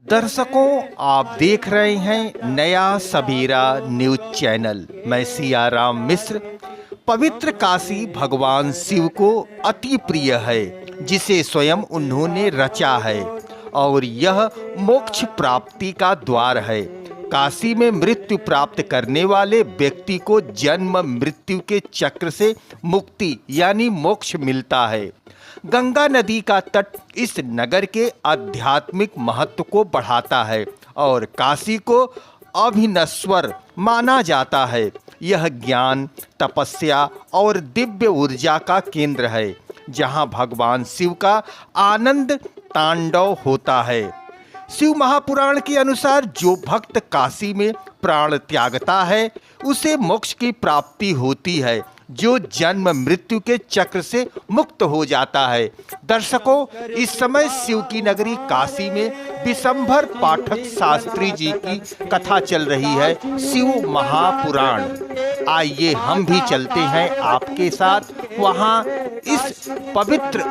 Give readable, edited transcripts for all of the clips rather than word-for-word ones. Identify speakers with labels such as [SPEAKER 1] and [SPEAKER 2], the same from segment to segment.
[SPEAKER 1] दर्शकों, आप देख रहे हैं नया सवेरा न्यूज चैनल। मैं सियाराम मिश्र। पवित्र काशी भगवान शिव को अति प्रिय है, जिसे स्वयं उन्होंने रचा है और यह मोक्ष प्राप्ति का द्वार है। काशी में मृत्यु प्राप्त करने वाले व्यक्ति को जन्म मृत्यु के चक्र से मुक्ति यानी मोक्ष मिलता है। गंगा नदी का तट इस नगर के आध्यात्मिक महत्व को बढ़ाता है और काशी को अभिनश्वर माना जाता है। यह ज्ञान, तपस्या और दिव्य ऊर्जा का केंद्र है, जहां भगवान शिव का आनंद तांडव होता है। शिव महापुराण के अनुसार जो भक्त काशी में प्राण त्यागता है, उसे मोक्ष की प्राप्ति होती है, जो जन्म मृत्यु के चक्र से मुक्त हो जाता है। दर्शकों, इस समय शिव की नगरी काशी में विशंभर पाठक शास्त्री जी की कथा चल रही है, शिव महापुराण। आइए हम भी चलते हैं आपके साथ वहां इस पवित्र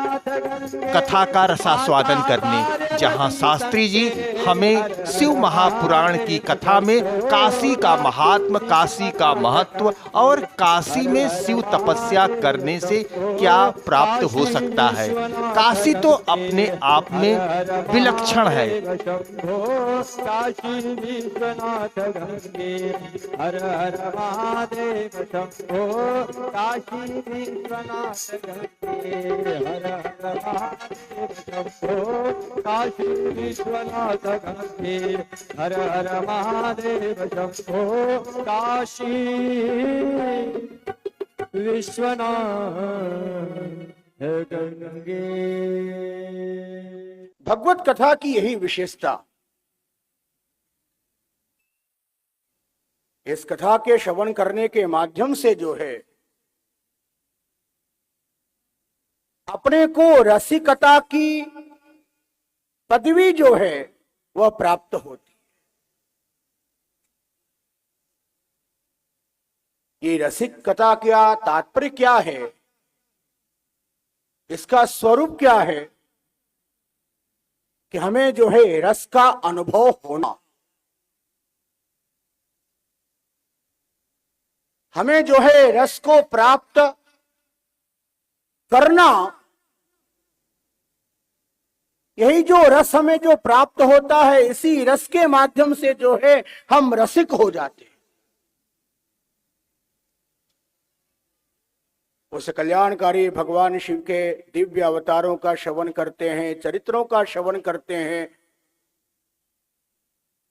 [SPEAKER 1] कथा का रसास्वादन करने, जहां शास्त्री जी हमें शिव महापुराण की कथा में काशी का महात्म, काशी का महत्व और काशी में शिव तपस्या करने से क्या प्राप्त हो सकता है। काशी तो अपने आप में विलक्षण है।
[SPEAKER 2] काशी विश्वनाथ गंगे हर हर महादेव शंभो। काशी विश्वनाथ गंगे।
[SPEAKER 3] भगवत कथा की यही विशेषता। इस कथा के श्रवण करने के माध्यम से जो है अपने को रसिकता की पदवी जो है वह प्राप्त होती है। ये रसिक कथा क्या तात्पर्य क्या है, इसका स्वरूप क्या है कि हमें जो है रस का अनुभव होना, हमें जो है रस को प्राप्त करना। यही जो रस हमें जो प्राप्त होता है, इसी रस के माध्यम से जो है हम रसिक हो जाते हैं। उस कल्याणकारी भगवान शिव के दिव्य अवतारों का श्रवण करते हैं, चरित्रों का श्रवण करते हैं।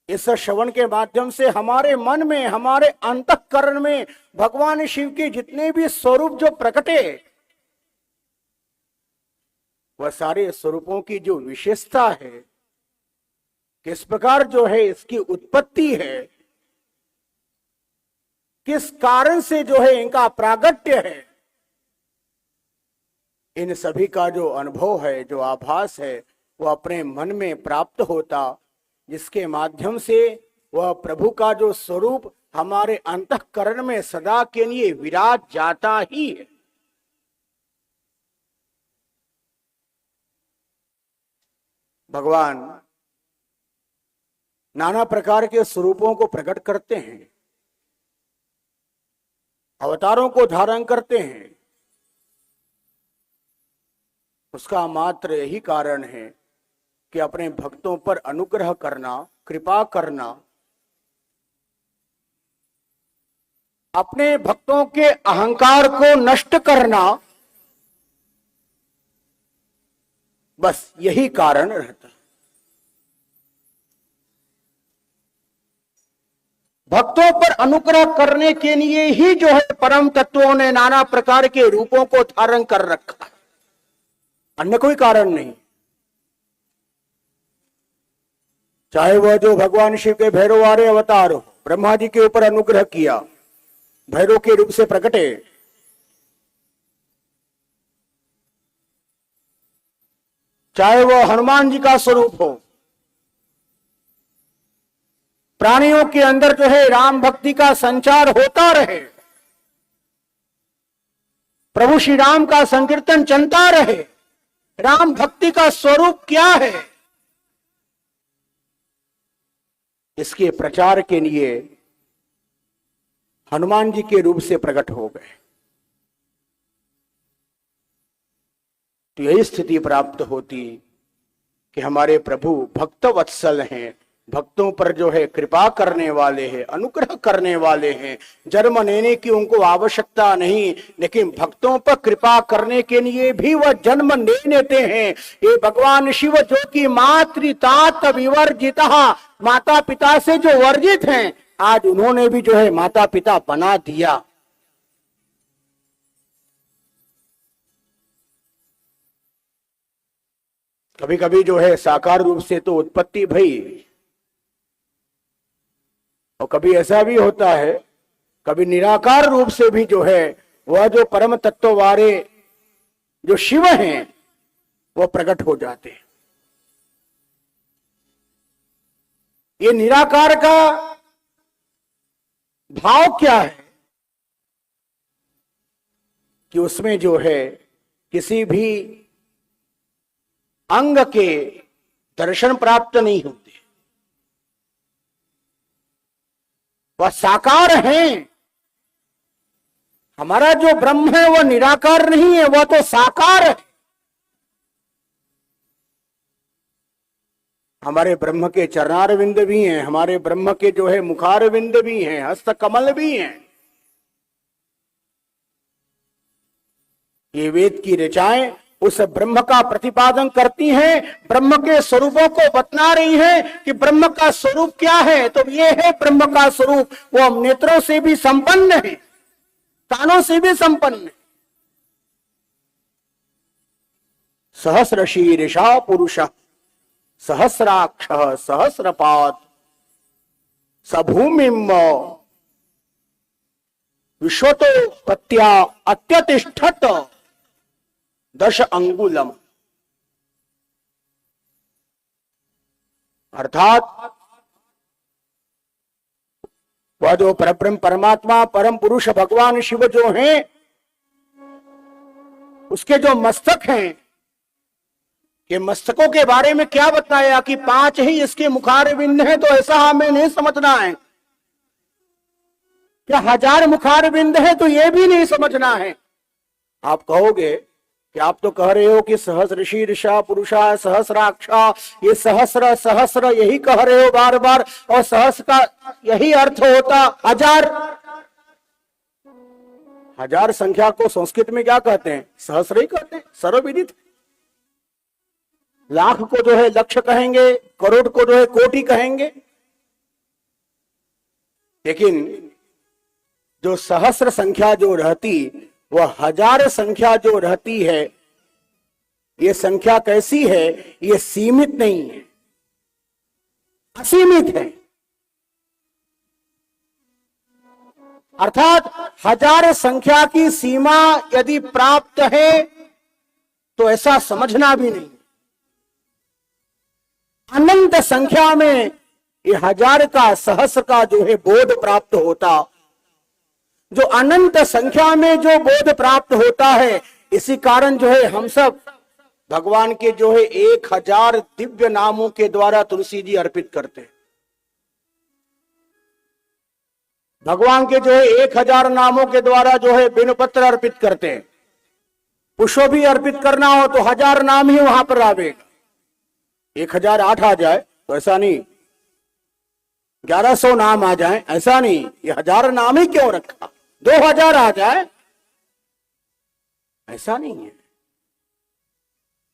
[SPEAKER 3] इस श्रवण के माध्यम से हमारे मन में, हमारे अंतःकरण में भगवान शिव के जितने भी स्वरूप जो प्रकटे, वह सारे स्वरूपों की जो विशेषता है, किस प्रकार जो है इसकी उत्पत्ति है, किस कारण से जो है इनका प्रागट्य है, इन सभी का जो अनुभव है, जो आभास है, वह अपने मन में प्राप्त होता, जिसके माध्यम से वह प्रभु का जो स्वरूप हमारे अंतःकरण में सदा के लिए विराज जाता ही है। भगवान नाना प्रकार के स्वरूपों को प्रकट करते हैं, अवतारों को धारण करते हैं। उसका मात्र यही कारण है कि अपने भक्तों पर अनुग्रह करना, कृपा करना, अपने भक्तों के अहंकार को नष्ट करना, बस यही कारण रहता है। भक्तों पर अनुग्रह करने के लिए ही जो है परम तत्वों ने नाना प्रकार के रूपों को धारण कर रखा है, अन्य कोई कारण नहीं। चाहे वह जो भगवान शिव के भैरवारे अवतार हो, ब्रह्मा जी के ऊपर अनुग्रह किया, भैरव के रूप से प्रकटे, चाहे वह हनुमान जी का स्वरूप हो, प्राणियों के अंदर जो है राम भक्ति का संचार होता रहे, प्रभु श्री राम का संकीर्तन चलता रहे। राम भक्ति का स्वरूप क्या है, इसके प्रचार के लिए हनुमान जी के रूप से प्रकट हो गए। तो यही स्थिति प्राप्त होती कि हमारे प्रभु भक्त वत्सल हैं, भक्तों पर जो है कृपा करने वाले हैं, अनुग्रह करने वाले हैं। जन्म लेने की उनको आवश्यकता नहीं, लेकिन भक्तों पर कृपा करने के लिए भी वह जन्म ले लेते हैं। ये भगवान शिव जो कि मातृतात विवर्जित, माता पिता से जो वर्जित हैं, आज उन्होंने भी जो है माता पिता बना दिया। कभी कभी जो है साकार रूप से तो उत्पत्ति भई, और कभी ऐसा भी होता है, कभी निराकार रूप से भी जो है वह जो परम तत्व वाले जो शिव हैं वह प्रकट हो जाते हैं। ये निराकार का भाव क्या है कि उसमें जो है किसी भी अंग के दर्शन प्राप्त नहीं होते, वह साकार हैं। हमारा जो ब्रह्म है वह निराकार नहीं है, वह तो साकार है। हमारे ब्रह्म के चरणारविंद भी हैं, हमारे ब्रह्म के जो है मुखारविंद भी हैं, हस्त कमल भी हैं। ये वेद की ऋचाएं उस ब्रह्म का प्रतिपादन करती हैं, ब्रह्म के स्वरूपों को बतला रही हैं कि ब्रह्म का स्वरूप क्या है। तो ये है ब्रह्म का स्वरूप, वो नेत्रों से भी संपन्न है, कानों से भी संपन्न है। सहस्र शीर्षा पुरुष सहस्राक्ष सहस्रपाद सभूमिम विश्वतोपत्या अत्यतिष्ठत दश अंगुलम। अर्थात वह जो परब्रह्म परमात्मा परम पुरुष भगवान शिव जो हैं, उसके जो मस्तक हैं, ये मस्तकों के बारे में क्या बताया कि 5 ही इसके मुखारविंद हैं, तो ऐसा हमें नहीं समझना है। क्या 1000 मुखारविंद है तो ये भी नहीं समझना है। आप कहोगे कि आप तो कह रहे हो कि सहस्र शीर्षा पुरुषा सहस्राक्षा, ये सहस्र सहस्र यही कह रहे हो बार बार, और सहस्र का यही अर्थ होता 1000। 1000 संख्या को संस्कृत में क्या कहते हैं? सहस्र ही कहते हैं, सर्वविदित। लाख को जो है लक्ष कहेंगे, करोड़ को जो है कोटि कहेंगे। लेकिन जो सहस्र संख्या जो रहती, वह 1000 संख्या जो रहती है, ये संख्या कैसी है? ये सीमित नहीं है, असीमित है। अर्थात 1000 संख्या की सीमा यदि प्राप्त है तो ऐसा समझना भी नहीं। अनंत संख्या में ये 1000 का सहस्र का जो है बोध प्राप्त होता। जो अनंत संख्या में जो बोध प्राप्त होता है, इसी कारण जो है हम सब भगवान के जो है 1000 दिव्य नामों के द्वारा तुलसी जी अर्पित करते हैं। भगवान के जो है 1000 नामों के द्वारा जो है बेलपत्र अर्पित करते हैं। पुष्प भी अर्पित करना हो तो 1000 नाम ही वहां पर आवेगा। 1008 आ जाए तो ऐसा नहीं, 1100 नाम आ जाए ऐसा नहीं, ये 1000 नाम ही क्यों रखा? 2000 आ जाए ऐसा नहीं है।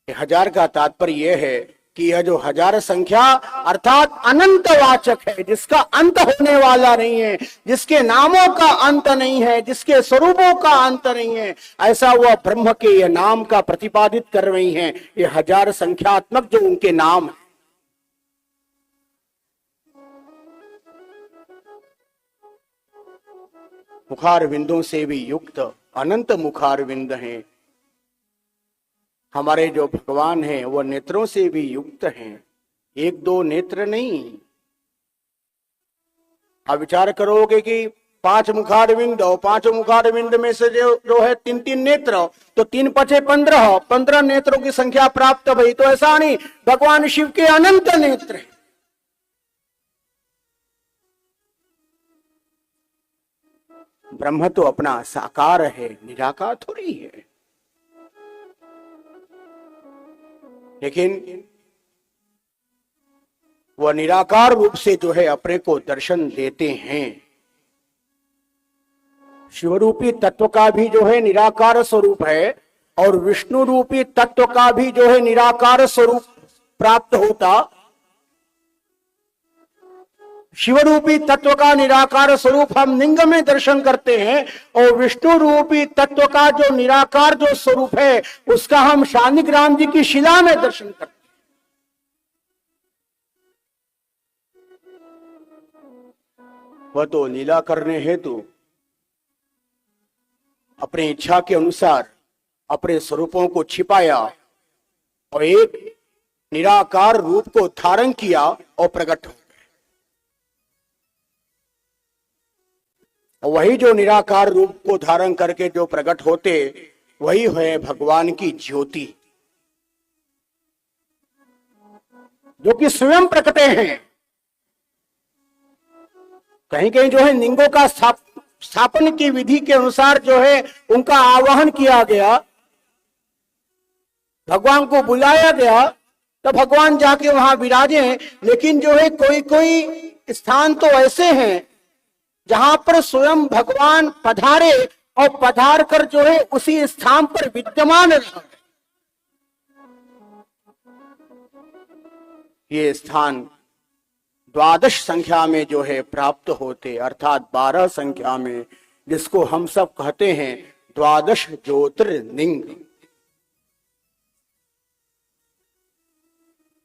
[SPEAKER 3] 1000 का तात्पर्य यह है कि यह जो 1000 संख्या अर्थात अनंत वाचक है, जिसका अंत होने वाला नहीं है, जिसके नामों का अंत नहीं है, जिसके स्वरूपों का अंत नहीं है, ऐसा वह ब्रह्म के ये नाम का प्रतिपादित कर रही हैं। ये 1000 संख्यात्मक जो उनके नाम है। मुखारविंदों से भी युक्त अनंत मुखारविंद हैं। हमारे जो भगवान हैं वो नेत्रों से भी युक्त हैं, 1-2 नेत्र नहीं। आप विचार करोगे कि 5 मुखारविंद और 5 मुखारविंद में से जो है 3-3 नेत्र, तो 3 × 5 = 15 नेत्रों की संख्या प्राप्त भई। तो ऐसा नहीं, भगवान शिव के अनंत नेत्र हैं। ब्रह्म तो अपना साकार है, निराकार थोड़ी है। लेकिन वह निराकार रूप से जो है अपने को दर्शन देते हैं। शिवरूपी तत्व का भी जो है निराकार स्वरूप है और विष्णु रूपी तत्व का भी जो है निराकार स्वरूप प्राप्त होता। शिवरूपी तत्व का निराकार स्वरूप हम लिंग में दर्शन करते हैं और विष्णु रूपी तत्व का जो निराकार जो स्वरूप है उसका हम शालिग्राम जी की शिला में दर्शन करते हैं। वह तो लीला करने हेतु अपनी इच्छा के अनुसार अपने स्वरूपों को छिपाया और एक निराकार रूप को धारण किया और प्रकट हो गए। और वही जो निराकार रूप को धारण करके जो प्रकट होते वही है भगवान की ज्योति, जो कि स्वयं प्रकटे हैं। कहीं कहीं जो है लिंगों का स्थापन की विधि के अनुसार जो है उनका आवाहन किया गया, भगवान को बुलाया गया, तो भगवान जाके वहां विराजे। लेकिन जो है कोई कोई स्थान तो ऐसे हैं जहां पर स्वयं भगवान पधारे और पधार कर जो है उसी स्थान पर विद्यमान रहे। ये स्थान 12 संख्या में जो है प्राप्त होते, अर्थात 12 संख्या में, जिसको हम सब कहते हैं 12 ज्योतिर्लिंग।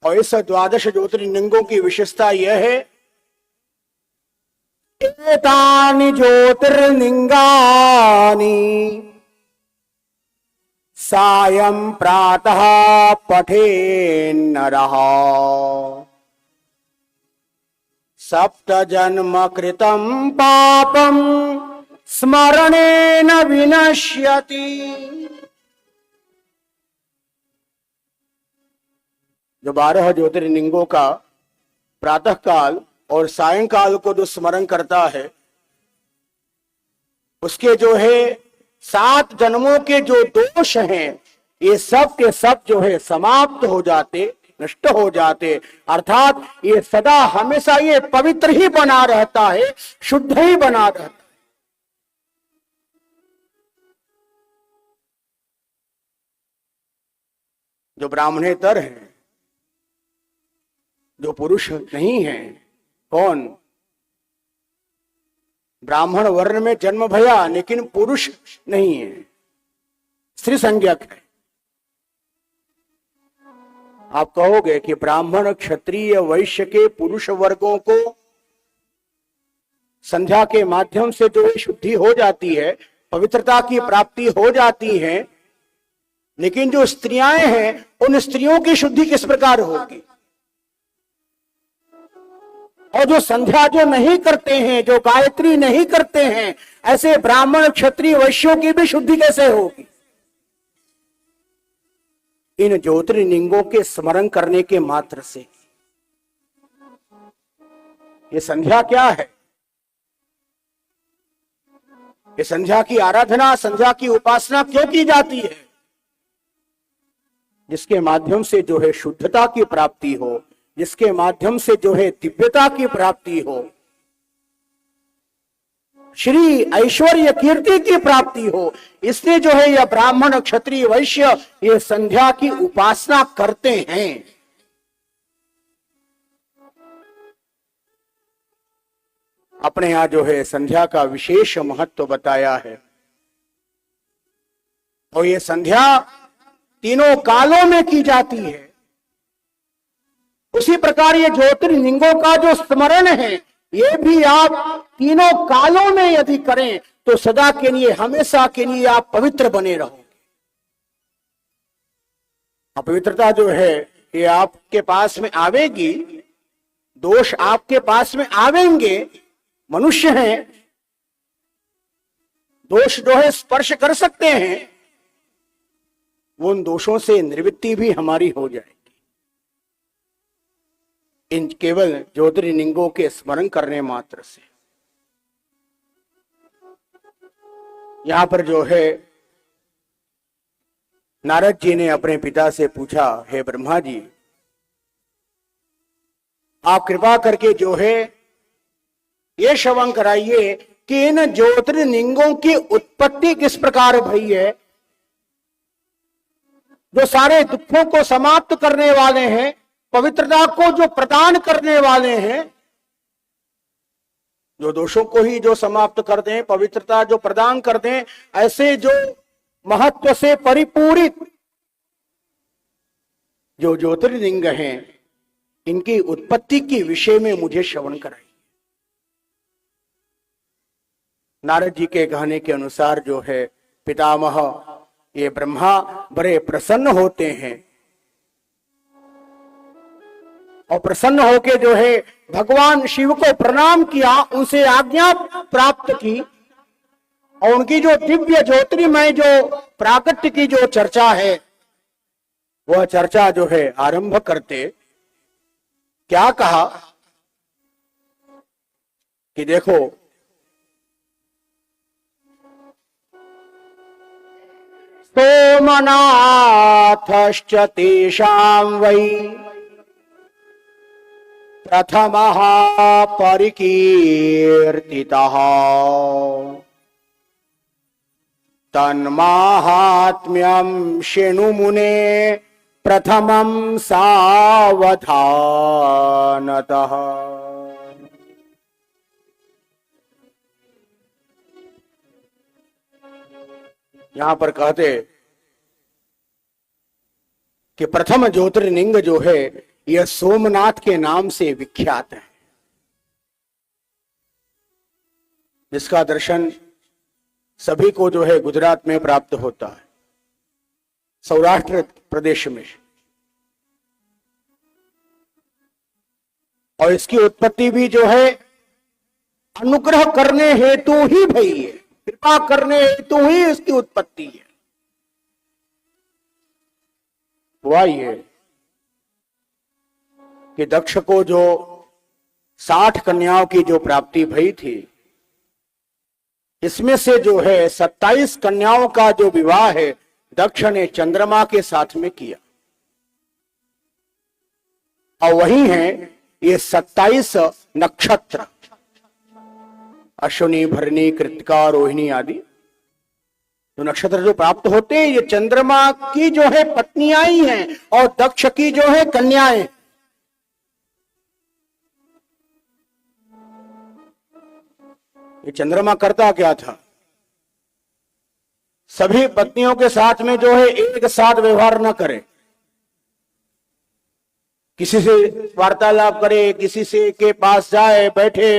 [SPEAKER 3] और इस 12 ज्योतिर्लिंगों की विशेषता यह है, एतानि ज्योतिर्लिंगानि सायं प्रातः पठेन्नरः सप्त जन्म कृतं पापं स्मरणेन विनश्यति। जो 12 ज्योतिर्लिंगों का प्रातः काल और सायंकाल को जो स्मरण करता है उसके जो है 7 जन्मों के जो दोष हैं ये सब के सब जो है समाप्त हो जाते, नष्ट हो जाते। अर्थात ये सदा हमेशा ये पवित्र ही बना रहता है, शुद्ध ही बना रहता है। जो ब्राह्मणेतर हैं, जो पुरुष नहीं है, कौन? ब्राह्मण वर्ण में जन्म भया लेकिन पुरुष नहीं है, स्त्री संज्ञक है। आप कहोगे कि ब्राह्मण क्षत्रिय वैश्य के पुरुष वर्गों को संध्या के माध्यम से जो शुद्धि हो जाती है, पवित्रता की प्राप्ति हो जाती है, लेकिन जो स्त्रियां हैं उन स्त्रियों की शुद्धि किस प्रकार होगी? और जो संध्या जो नहीं करते हैं, जो गायत्री नहीं करते हैं, ऐसे ब्राह्मण क्षत्रिय वैश्यों की भी शुद्धि कैसे होगी? इन ज्योतिर्लिंगों के स्मरण करने के मात्र से। ये संध्या क्या है? ये संध्या की आराधना, संध्या की उपासना क्यों की जाती है? जिसके माध्यम से जो है शुद्धता की प्राप्ति हो, जिसके माध्यम से जो है दिव्यता की प्राप्ति हो, श्री ऐश्वर्य कीर्ति की प्राप्ति हो। इसलिए जो है यह ब्राह्मण क्षत्रिय वैश्य ये संध्या की उपासना करते हैं। अपने यहां जो है संध्या का विशेष महत्व बताया है और ये संध्या तीनों कालों में की जाती है। उसी प्रकार ये ज्योतिर्लिंगों का जो स्मरण है ये भी आप तीनों कालों में यदि करें तो सदा के लिए, हमेशा के लिए आप पवित्र बने रहोगे। अपवित्रता जो है ये आपके पास में आवेगी, दोष आपके पास में आवेंगे। मनुष्य हैं, दोष जो है स्पर्श कर सकते हैं, उन दोषों से निवृत्ति भी हमारी हो जाएगी इन केवल ज्योतिर्लिंगों के स्मरण करने मात्र से। यहाँ पर जो है नारद जी ने अपने पिता से पूछा, हे ब्रह्मा जी, आप कृपा करके जो है ये श्रवण कराइए कि इन ज्योतिर्लिंगों की उत्पत्ति किस प्रकार भई है, जो सारे दुखों को समाप्त करने वाले हैं, पवित्रता को जो प्रदान करने वाले हैं, जो दोषों को ही जो समाप्त कर दें, पवित्रता जो प्रदान कर दें, ऐसे जो महत्व से परिपूरित जो ज्योतिर्लिंग हैं, इनकी उत्पत्ति के विषय में मुझे श्रवण कराइए। नारद जी के कहने के अनुसार जो है पितामह ये ब्रह्मा बड़े प्रसन्न होते हैं और प्रसन्न होके जो है भगवान शिव को प्रणाम किया, उनसे आज्ञा प्राप्त की और उनकी जो दिव्य ज्योतिर्मय जो प्राकट्य की जो चर्चा है, वह चर्चा जो है आरंभ करते क्या कहा कि देखो, सोमनाथश्च तेषां वै प्रथमः परिकीर्तितः तन्माहात्म्यं शृणु मुने प्रथमं सावधानतः। यहां पर कहते कि प्रथम ज्योतिर्लिंग जो है यह सोमनाथ के नाम से विख्यात है, जिसका दर्शन सभी को जो है गुजरात में प्राप्त होता है, सौराष्ट्र प्रदेश में, और इसकी उत्पत्ति भी जो है अनुग्रह करने हेतु ही भई है, कृपा करने हेतु ही इसकी उत्पत्ति है। हुआ ये कि दक्ष को जो 60 कन्याओं की जो प्राप्ति भई थी, इसमें से जो है 27 कन्याओं का जो विवाह है दक्ष ने चंद्रमा के साथ में किया, और वही है ये 27 नक्षत्र, अश्विनी, भरणी, कृत्तिका, रोहिणी आदि जो नक्षत्र जो प्राप्त होते हैं, ये चंद्रमा की जो है पत्नियां ही हैं और दक्ष की जो है कन्याएं। ये चंद्रमा करता क्या था, सभी पत्नियों के साथ में जो है एक साथ व्यवहार न करे, किसी से वार्तालाप करे, किसी से के पास जाए बैठे,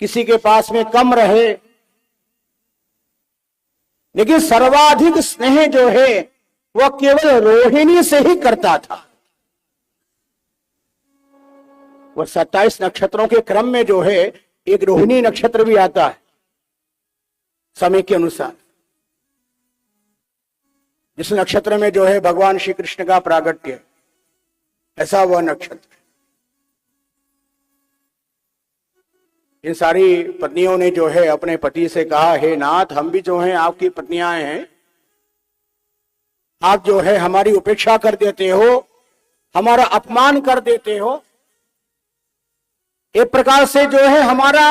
[SPEAKER 3] किसी के पास में कम रहे, लेकिन सर्वाधिक स्नेह जो है वह केवल रोहिणी से ही करता था। वह 27 नक्षत्रों के क्रम में जो है एक रोहिणी नक्षत्र भी आता है समय के अनुसार, जिस नक्षत्र में जो है भगवान श्री कृष्ण का प्रागट्य, ऐसा वह नक्षत्र। इन सारी पत्नियों ने जो है अपने पति से कहा, हे नाथ, हम भी जो हैं आपकी पत्नियां हैं, आप जो है हमारी उपेक्षा कर देते हो, हमारा अपमान कर देते हो, एक प्रकार से जो है हमारा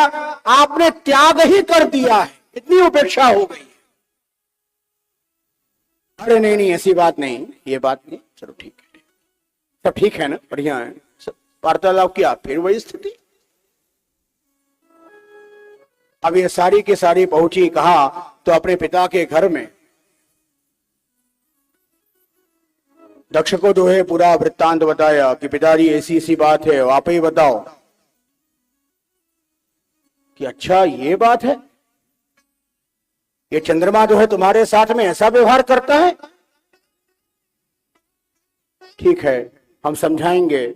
[SPEAKER 3] आपने त्याग ही कर दिया है, इतनी उपेक्षा हो गई। अरे नहीं नहीं, ऐसी बात नहीं, ये बात नहीं, चलो ठीक है, सब ठीक है ना, बढ़िया है, सब वार्तालाप किया, फिर वही स्थिति। अब ये सारी की सारी पहुंची कहा तो अपने पिता के घर में। दक्ष को जो है पूरा वृत्तांत बताया कि पिताजी ऐसी ऐसी बात है, आप ही बताओ। कि अच्छा ये बात है, ये चंद्रमा जो है तुम्हारे साथ में ऐसा व्यवहार करता है, ठीक है हम समझाएंगे।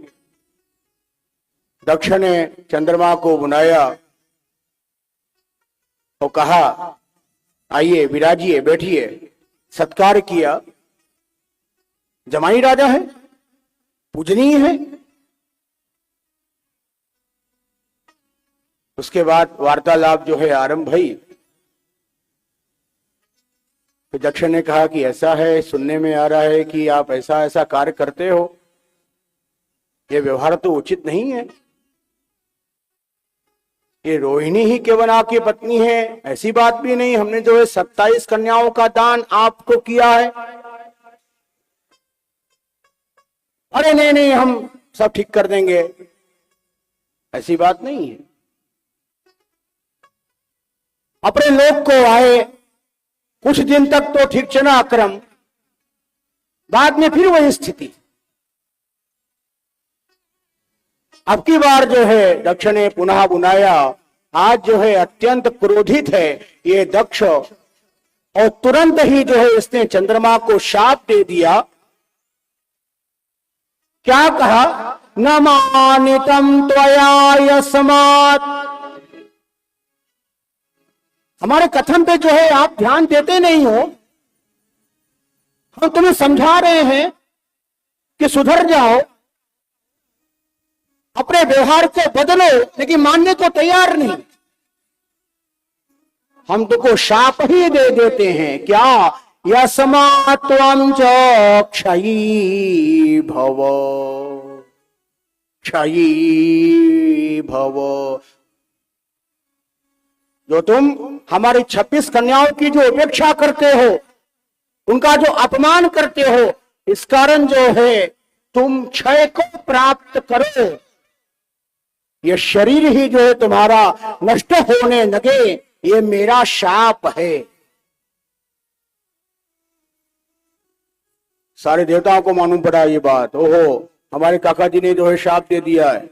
[SPEAKER 3] दक्ष ने चंद्रमा को बुलाया और कहा, आइए विराजिए, बैठिए, सत्कार किया। जमाई राजा है, पूजनीय है। उसके बाद वार्तालाप जो है आरंभ भई। तो दक्ष ने कहा कि ऐसा है, सुनने में आ रहा है कि आप ऐसा ऐसा कार्य करते हो, ये व्यवहार तो उचित नहीं है। ये रोहिणी ही केवल आपकी पत्नी है, ऐसी बात भी नहीं। हमने जो है 27 कन्याओं का दान आपको किया है। अरे नहीं नहीं, हम सब ठीक कर देंगे, ऐसी बात नहीं है। अपने लोग को आए, कुछ दिन तक तो ठीक चला क्रम, बाद में फिर वही स्थिति। अब की बार जो है दक्ष ने पुनः बुलाया। आज जो है अत्यंत क्रोधित है ये दक्ष, और तुरंत ही जो है इसने चंद्रमा को शाप दे दिया। क्या कहा? न मानितम त्वया यस्मात्। हमारे कथन पे जो है आप ध्यान देते नहीं हो। हम तुम्हें समझा रहे हैं कि सुधर जाओ, अपने व्यवहार को बदलो, लेकिन मानने को तैयार नहीं। हम तुमको शाप ही दे देते हैं। क्या? यस्मात्त्वं च क्षयी भव, क्षयी भव। जो तुम हमारी 26 कन्याओं की जो उपेक्षा करते हो, उनका जो अपमान करते हो, इस कारण जो है तुम क्षय को प्राप्त करो। ये शरीर ही जो है तुम्हारा नष्ट होने लगे, ये मेरा शाप है। सारे देवताओं को मालूम पड़ा ये बात। ओहो, हमारे काका जी ने जो है शाप दे दिया है।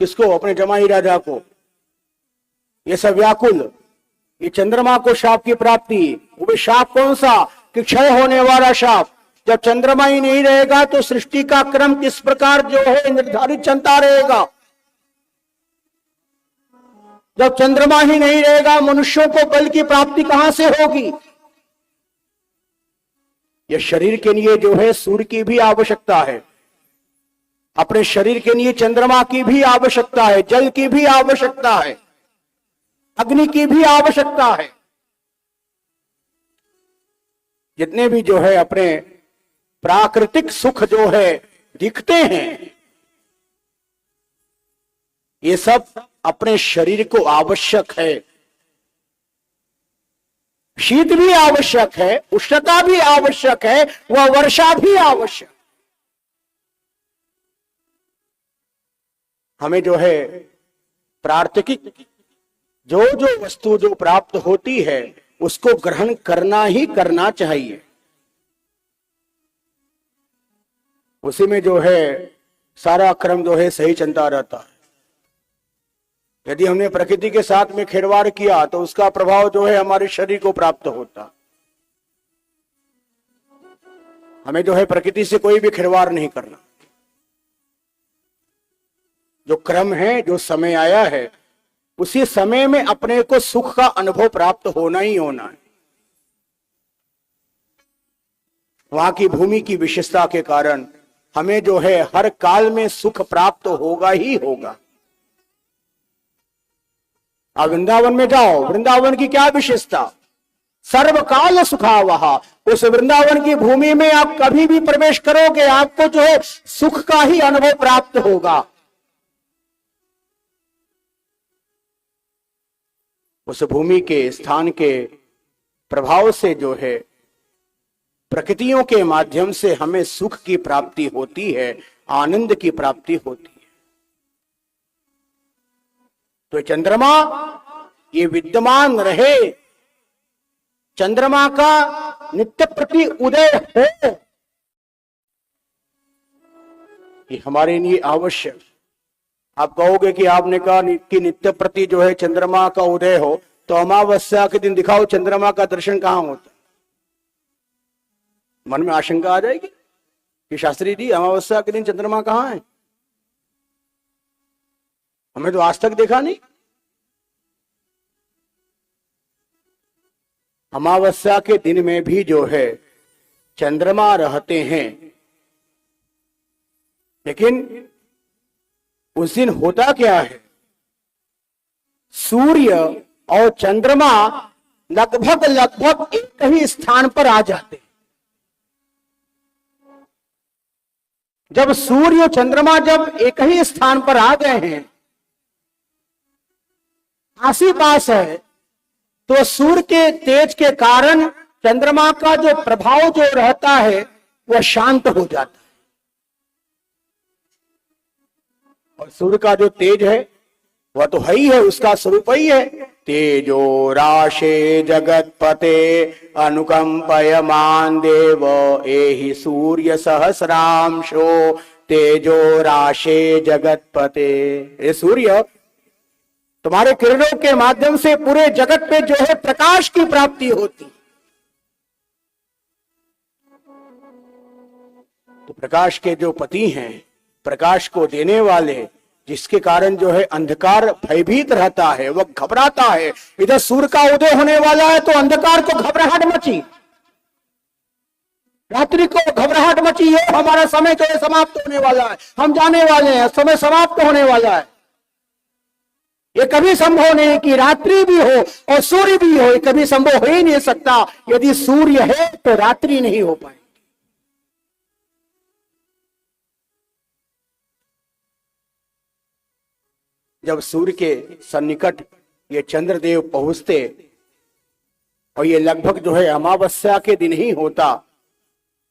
[SPEAKER 3] किसको? अपने जमाई राजा को। ये सब व्याकुल, ये चंद्रमा को शाप की प्राप्ति। वो भी शाप कौन सा? कि क्षय होने वाला शाप। जब चंद्रमा ही नहीं रहेगा तो सृष्टि का क्रम किस प्रकार जो है निर्धारित चलता रहेगा। जब चंद्रमा ही नहीं रहेगा, मनुष्यों को बल की प्राप्ति कहां से होगी? यह शरीर के लिए जो है सूर्य की भी आवश्यकता है, अपने शरीर के लिए चंद्रमा की भी आवश्यकता है, जल की भी आवश्यकता है, अग्नि की भी आवश्यकता है। जितने भी जो है अपने प्राकृतिक सुख जो है दिखते हैं, ये सब अपने शरीर को आवश्यक है। शीत भी आवश्यक है, उष्णता भी आवश्यक है, वह वर्षा भी आवश्यक। हमें जो है प्राकृतिक जो जो वस्तु जो प्राप्त होती है उसको ग्रहण करना ही करना चाहिए। उसी में जो है सारा क्रम जो है सही चलता रहता है। यदि हमने प्रकृति के साथ में खिलवाड़ किया तो उसका प्रभाव जो है हमारे शरीर को प्राप्त होता। हमें जो है प्रकृति से कोई भी खिलवाड़ नहीं करना। जो क्रम है, जो समय आया है, उसी समय में अपने को सुख का अनुभव प्राप्त होना ही होना है। वहां की भूमि की विशेषता के कारण हमें जो है हर काल में सुख प्राप्त होगा ही होगा। आप वृंदावन में जाओ, वृंदावन की क्या विशेषता? सर्वकाल सुखावह। उस वृंदावन की भूमि में आप कभी भी प्रवेश करोगे, आपको जो है सुख का ही अनुभव प्राप्त होगा। उस भूमि के स्थान के प्रभाव से जो है प्रकृतियों के माध्यम से हमें सुख की प्राप्ति होती है, आनंद की प्राप्ति होती है। तो चंद्रमा ये विद्यमान रहे, चंद्रमा का नित्य प्रति उदय हो, ये हमारे लिए आवश्यक। आप कहोगे कि आपने कहा कि नित्य प्रति जो है चंद्रमा का उदय हो, तो अमावस्या के दिन दिखाओ चंद्रमा का दर्शन कहां होता? मन में आशंका आ जाएगी कि शास्त्री जी अमावस्या के दिन चंद्रमा कहां है? हमें तो आज तक देखा नहीं। अमावस्या के दिन में भी जो है चंद्रमा रहते हैं, लेकिन उस दिन होता क्या है? सूर्य और चंद्रमा लगभग लगभग एक ही स्थान पर आ जाते हैं। जब सूर्य और चंद्रमा जब एक ही स्थान पर आ गए हैं, आसी पास है, तो सूर्य के तेज के कारण चंद्रमा का जो प्रभाव जो रहता है वह शांत हो जाता है, और सूर्य का जो तेज है वह तो है ही है, उसका स्वरूप ही है। तेजो राशे जगतपते अनुकंपयमान देव एहि सूर्य सहस्रांशो तेजो राशे जगतपते। ये सूर्य तुम्हारे किरणों के माध्यम से पूरे जगत पे जो है प्रकाश की प्राप्ति होती। तो प्रकाश के जो पति हैं, प्रकाश को देने वाले, जिसके कारण जो है अंधकार भयभीत रहता है, वह घबराता है। इधर सूर्य का उदय होने वाला है तो अंधकार को घबराहट मची, रात्रि को घबराहट मची है, हमारा समय जो है समाप्त होने वाला है, हम जाने वाले हैं, समय समाप्त होने वाला है। ये कभी संभव नहीं कि रात्रि भी हो और सूर्य भी हो, ये कभी संभव हो ही नहीं सकता। यदि सूर्य है तो रात्रि नहीं हो पाए। जब सूर्य के सन्निकट ये चंद्रदेव पहुंचते और ये लगभग जो है अमावस्या के दिन ही होता,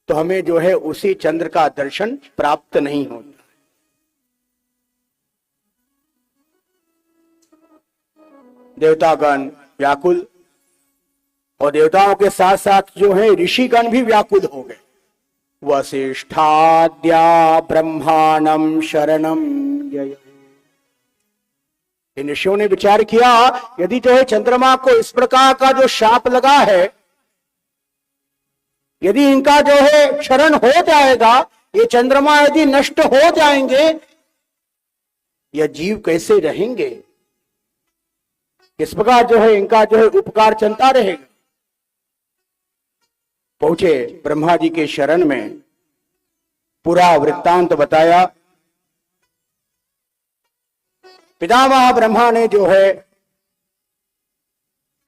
[SPEAKER 3] तो हमें जो है उसी चंद्र का दर्शन प्राप्त नहीं होता। देवतागण व्याकुल, और देवताओं के साथ साथ जो है ऋषिगण भी व्याकुल हो गए। वसिष्ठाद्या ब्रह्माणम शरणम यय। इन ऋषियों ने विचार किया, यदि जो है चंद्रमा को इस प्रकार का जो शाप लगा है, यदि इनका जो है क्षरण हो जाएगा, ये चंद्रमा यदि नष्ट हो जाएंगे, यह जीव कैसे रहेंगे, किस प्रकार जो है इनका जो है उपकार चलता रहेगा। पहुंचे ब्रह्मा जी के शरण में, पूरा वृत्तांत बताया। पितामह ब्रह्मा ने जो है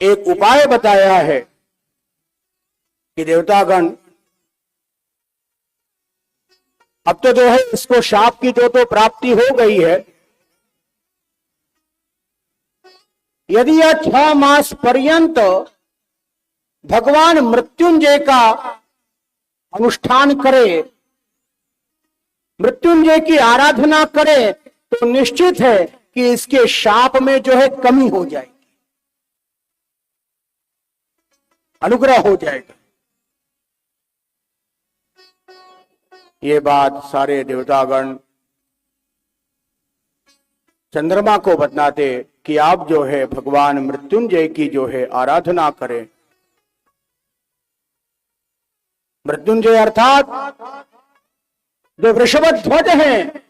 [SPEAKER 3] एक उपाय बताया है कि देवतागण अब तो जो है इसको शाप की जो तो प्राप्ति हो गई है, यदि यह 6 मास पर्यंत भगवान मृत्युंजय का अनुष्ठान करे, मृत्युंजय की आराधना करे, तो निश्चित है कि इसके शाप में जो है कमी हो जाएगी, अनुग्रह हो जाएगा। ये बात सारे देवतागण चंद्रमा को बतलाते कि आप जो है भगवान मृत्युंजय की जो है आराधना करें। मृत्युंजय अर्थात जो वृषभ ध्वज हैं,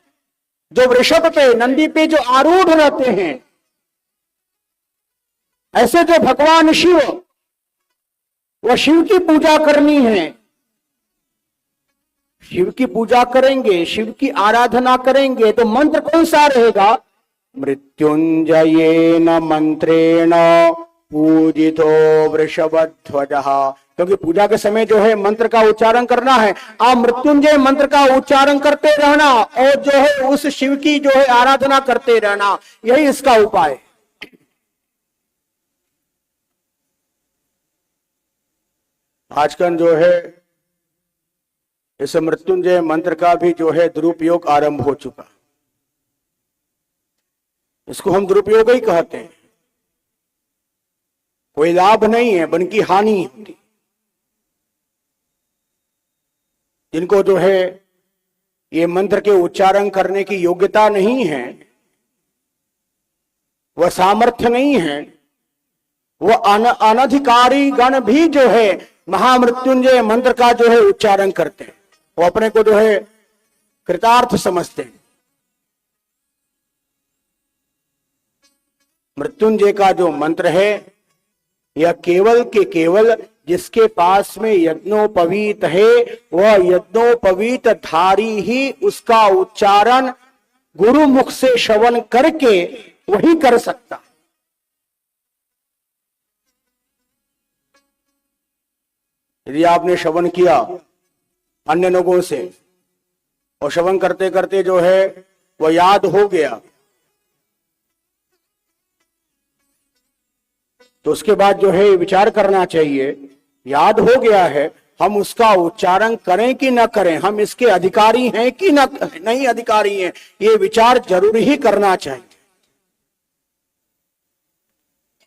[SPEAKER 3] जो वृषभ पे, नंदी पे जो आरूढ़ रहते हैं, ऐसे जो भगवान शिव, वह शिव की पूजा करनी है। शिव की पूजा करेंगे, शिव की आराधना करेंगे, तो मंत्र कौन सा रहेगा? मृत्युंजयेन मंत्रेण पूजितो वृषभध्वजः। क्योंकि पूजा के समय जो है मंत्र का उच्चारण करना है। आप मृत्युंजय मंत्र का उच्चारण करते रहना और जो है उस शिव की जो है आराधना करते रहना, यही इसका उपाय है। आजकल जो है इस मृत्युंजय मंत्र का भी जो है दुरुपयोग आरंभ हो चुका। इसको हम दुरुपयोग ही कहते हैं। कोई लाभ नहीं है, बल्कि हानि होती। जिनको जो है ये मंत्र के उच्चारण करने की योग्यता नहीं है, वह सामर्थ्य नहीं है, वह अनधिकारी गण भी जो है महामृत्युंजय मंत्र का जो है उच्चारण करते हैं। वो अपने को जो है कृतार्थ समझते हैं। मृत्युंजय का जो मंत्र है, यह केवल के केवल जिसके पास में यज्ञोपवीत है, वह यज्ञोपवीत धारी ही उसका उच्चारण गुरु मुख से श्रवण करके वही कर सकता। यदि आपने श्रवण किया अन्य लोगों से और श्रवण करते करते जो है वो याद हो गया, तो उसके बाद जो है विचार करना चाहिए, याद हो गया है, हम उसका उच्चारण करें कि न करें, हम इसके अधिकारी हैं कि नहीं अधिकारी हैं, ये विचार जरूर ही करना चाहिए।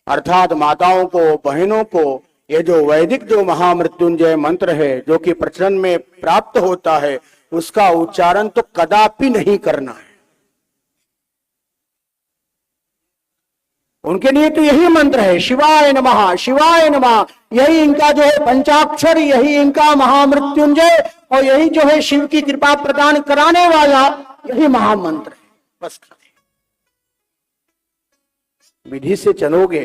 [SPEAKER 3] अर्थात माताओं को, बहनों को ये जो वैदिक जो महामृत्युंजय मंत्र है जो कि प्रचलन में प्राप्त होता है, उसका उच्चारण तो कदापि नहीं करना है। उनके लिए तो यही मंत्र है, शिवाय नमः, शिवाय नमः। यही इनका जो है पंचाक्षर, यही इनका महामृत्युंजय, और यही जो है शिव की कृपा प्रदान कराने वाला यही महामंत्र है। बस विधि से चलोगे,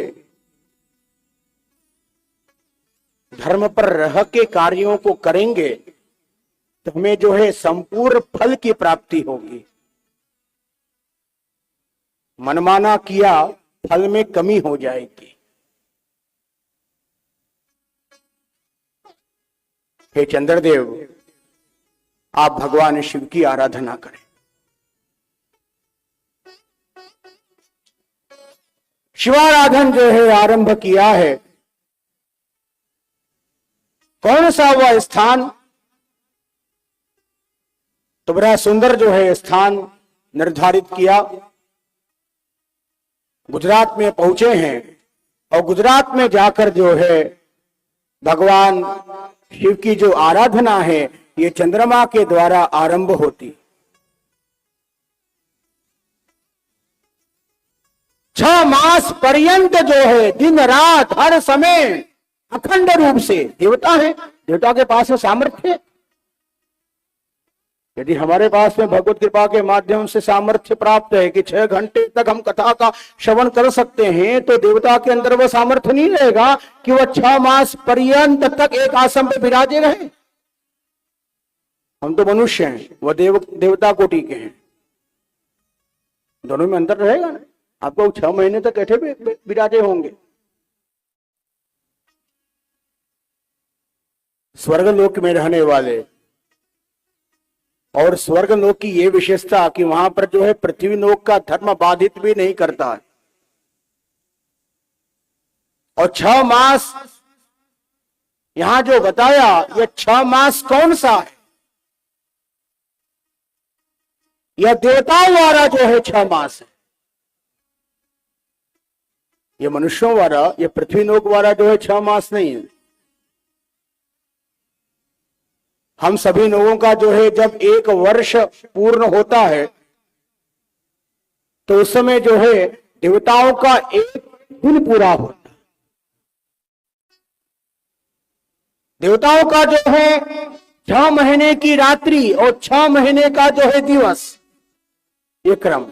[SPEAKER 3] धर्म पर रह के कार्यों को करेंगे, तो हमें जो है संपूर्ण फल की प्राप्ति होगी। मनमाना किया, फल में कमी हो जाएगी। हे चंद्रदेव, आप भगवान शिव की आराधना करें। शिवाराधन जो है आरंभ किया है, कौन सा वह स्थान? तो बड़ा सुंदर जो है स्थान निर्धारित किया। गुजरात में पहुंचे हैं और गुजरात में जाकर जो है भगवान शिव की जो आराधना है ये चंद्रमा के द्वारा आरंभ होती। 6 मास पर्यंत जो है दिन रात हर समय अखंड रूप से देवता है, देवता के पास में सामर्थ्य है। यदि हमारे पास में भगवत कृपा के माध्यम से सामर्थ्य प्राप्त है कि 6 घंटे तक हम कथा का श्रवण कर सकते हैं, तो देवता के अंदर वह सामर्थ्य नहीं रहेगा कि वह 6 मास पर्यंत तक एक आसन पे विराजे रहे। हम तो मनुष्य हैं, वह देवता कोटि के हैं, दोनों में अंतर रहेगा ना। आपको 6 महीने तक कैसे विराजे होंगे? स्वर्गलोक में रहने वाले, और स्वर्गलोक की ये विशेषता कि वहां पर जो है पृथ्वी लोक का धर्म बाधित भी नहीं करता है। और 6 मास यहां जो बताया, ये 6 मास कौन सा है? यह देवताओं वाला जो है 6 मास है। ये मनुष्यों वाला, ये पृथ्वी लोक वाला जो है 6 मास नहीं है। हम सभी लोगों का जो है जब 1 वर्ष पूर्ण होता है, तो उस समय जो है देवताओं का 1 दिन पूरा होता है। देवताओं का जो है 6 महीने की रात्रि और 6 महीने का जो है दिवस, ये क्रम।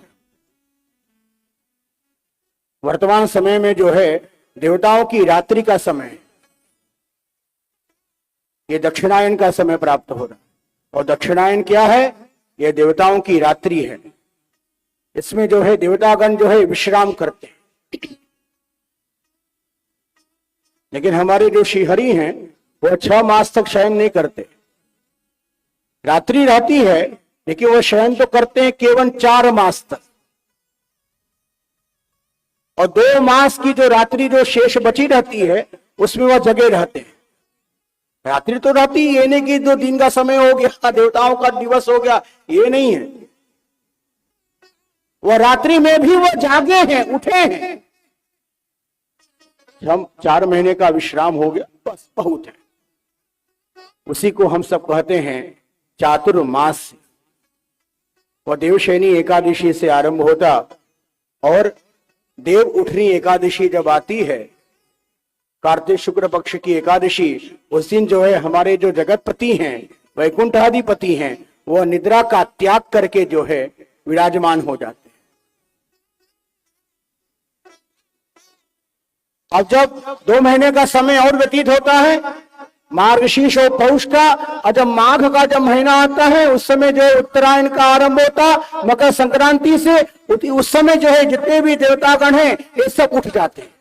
[SPEAKER 3] वर्तमान समय में जो है देवताओं की रात्रि का समय, ये दक्षिणायन का समय प्राप्त हो रहा है। और दक्षिणायन क्या है? ये देवताओं की रात्रि है। इसमें जो है देवतागण जो है विश्राम करते हैं। लेकिन हमारे जो श्रीहरि हैं वो 6 मास तक शयन नहीं करते। रात्रि रहती है लेकिन वो शयन तो करते हैं केवल 4 मास तक। और 2 मास की जो रात्रि जो शेष बची रहती है उसमें वह जगे रहते हैं। रात्रि तो रहती, ये नहीं कि 2 दिन का समय हो गया, देवताओं का दिवस हो गया, ये नहीं है। वह रात्रि में भी वो जागे हैं, उठे हैं। हम 4 महीने का विश्राम हो गया, बस बहुत है। उसी को हम सब कहते हैं चातुर्मास। वह देवशयनी एकादशी से आरंभ होता, और देव उठनी एकादशी जब आती है, कार्तिक शुक्ल पक्ष की एकादशी, उस दिन जो है हमारे जो जगतपति हैं, वैकुंठाधिपति हैं, वो निद्रा का त्याग करके जो है विराजमान हो जाते हैं। अब जब 2 महीने का समय और व्यतीत होता है, मार्गशीर्ष और पौष का, और जब माघ का जब महीना आता है उस समय जो उत्तरायण का आरंभ होता, मकर संक्रांति से, उस समय जो है जितने भी देवतागण हैं ये सब उठ जाते हैं,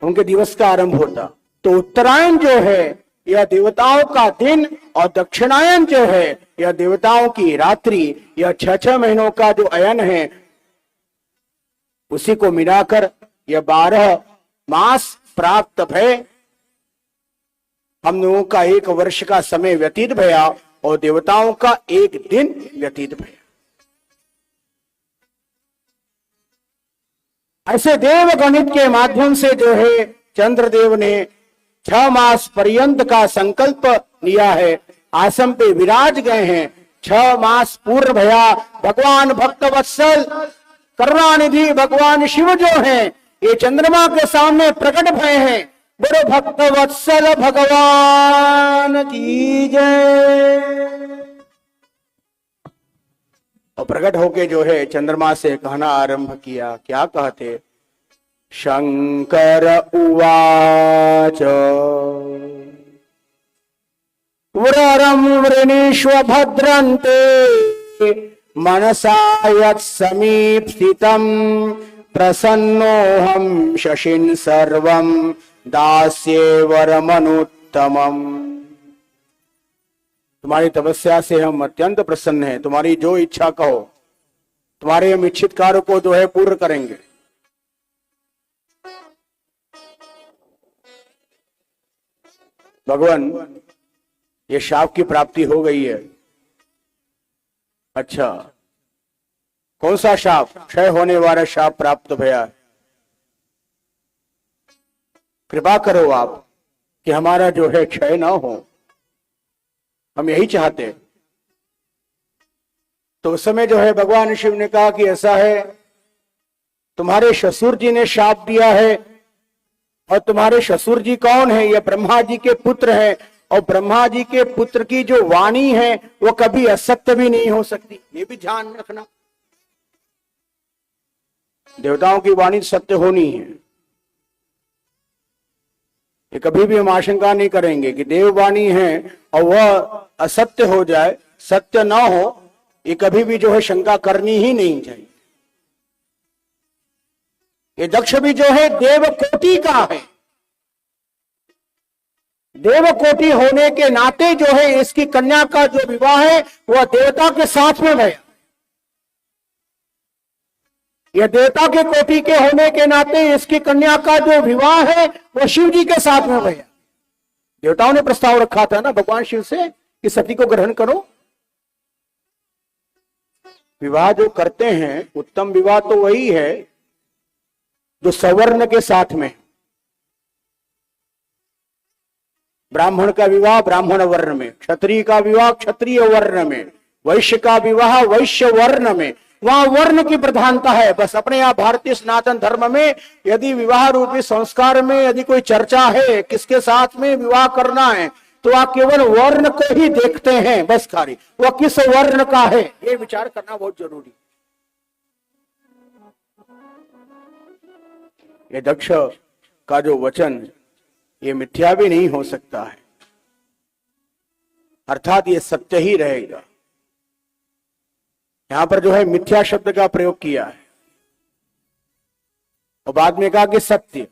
[SPEAKER 3] उनके दिवस का आरंभ होता। तो उत्तरायण जो है यह देवताओं का दिन और दक्षिणायन जो है यह देवताओं की रात्रि। यह 6 महीनों का जो अयन है उसी को मिलाकर यह 12 मास प्राप्त भय। हम लोगों का 1 वर्ष का समय व्यतीत भया और देवताओं का 1 दिन व्यतीत भया। ऐसे देव गणित के माध्यम से जो है चंद्रदेव ने 6 मास पर्यंत का संकल्प लिया है, आसन पे विराज गए हैं। 6 मास पूर्ण भया। भगवान भक्त वत्सल करुणानिधि भगवान शिव जो हैं ये चंद्रमा के सामने प्रकट भय हैं। बड़े भक्त वत्सल भगवान की जय। और प्रकट होके जो है चंद्रमा से कहना आरंभ किया। क्या कहते? शंकर उवाच वररं वृणीष्व भद्रन्ते मनसा यत् समीप्सितं प्रसन्नोऽहं शशिं सर्वं दास्ये वरमनुत्तमम्। तुम्हारी तपस्या से हम अत्यंत प्रसन्न हैं। तुम्हारी जो इच्छा कहो, तुम्हारे हम इच्छित कार्य को जो है पूर्ण करेंगे। भगवान ये शाप की प्राप्ति हो गई है। अच्छा, कौन सा शाप? क्षय होने वाला शाप प्राप्त भया। कृपा करो आप कि हमारा जो है क्षय ना हो, हम यही चाहते। तो उस समय जो है भगवान शिव ने कहा कि ऐसा है, तुम्हारे ससुर जी ने शाप दिया है। और तुम्हारे ससुर जी कौन है? ये ब्रह्मा जी के पुत्र हैं। और ब्रह्मा जी के पुत्र की जो वाणी है वो कभी असत्य भी नहीं हो सकती, ये भी ध्यान रखना। देवताओं की वाणी सत्य होनी है। ये कभी भी हम आशंका नहीं करेंगे कि देववाणी है और वह असत्य हो जाए, सत्य ना हो। ये कभी भी जो है शंका करनी ही नहीं चाहिए। ये दक्ष भी जो है देव कोटि का है। देव कोटि होने के नाते जो है इसकी कन्या का जो विवाह है वह देवता के साथ में भया। यह देवता के कोटि के होने के नाते इसकी कन्या का जो विवाह है वह शिव जी के साथ में भया। देवताओं ने प्रस्ताव रखा था ना भगवान शिव से कि सती को ग्रहण करो। विवाह जो करते हैं, उत्तम विवाह तो वही है जो सवर्ण के साथ में। ब्राह्मण का विवाह ब्राह्मण वर्ण में, क्षत्रिय का विवाह क्षत्रिय वर्ण में, वैश्य का विवाह वैश्य वर्ण में। वहां वर्ण की प्रधानता है। बस अपने यहाँ भारतीय सनातन धर्म में यदि विवाह रूपी संस्कार में यदि कोई चर्चा है किसके साथ में विवाह करना है तो आप केवल वर्ण को ही देखते हैं। बस खाली वह किस वर्ण का है ये विचार करना बहुत जरूरी। ये दक्ष का जो वचन ये मिथ्या भी नहीं हो सकता है, अर्थात ये सत्य ही रहेगा। यहां पर जो है मिथ्या शब्द का प्रयोग किया है और बाद में कहा कि सत्य।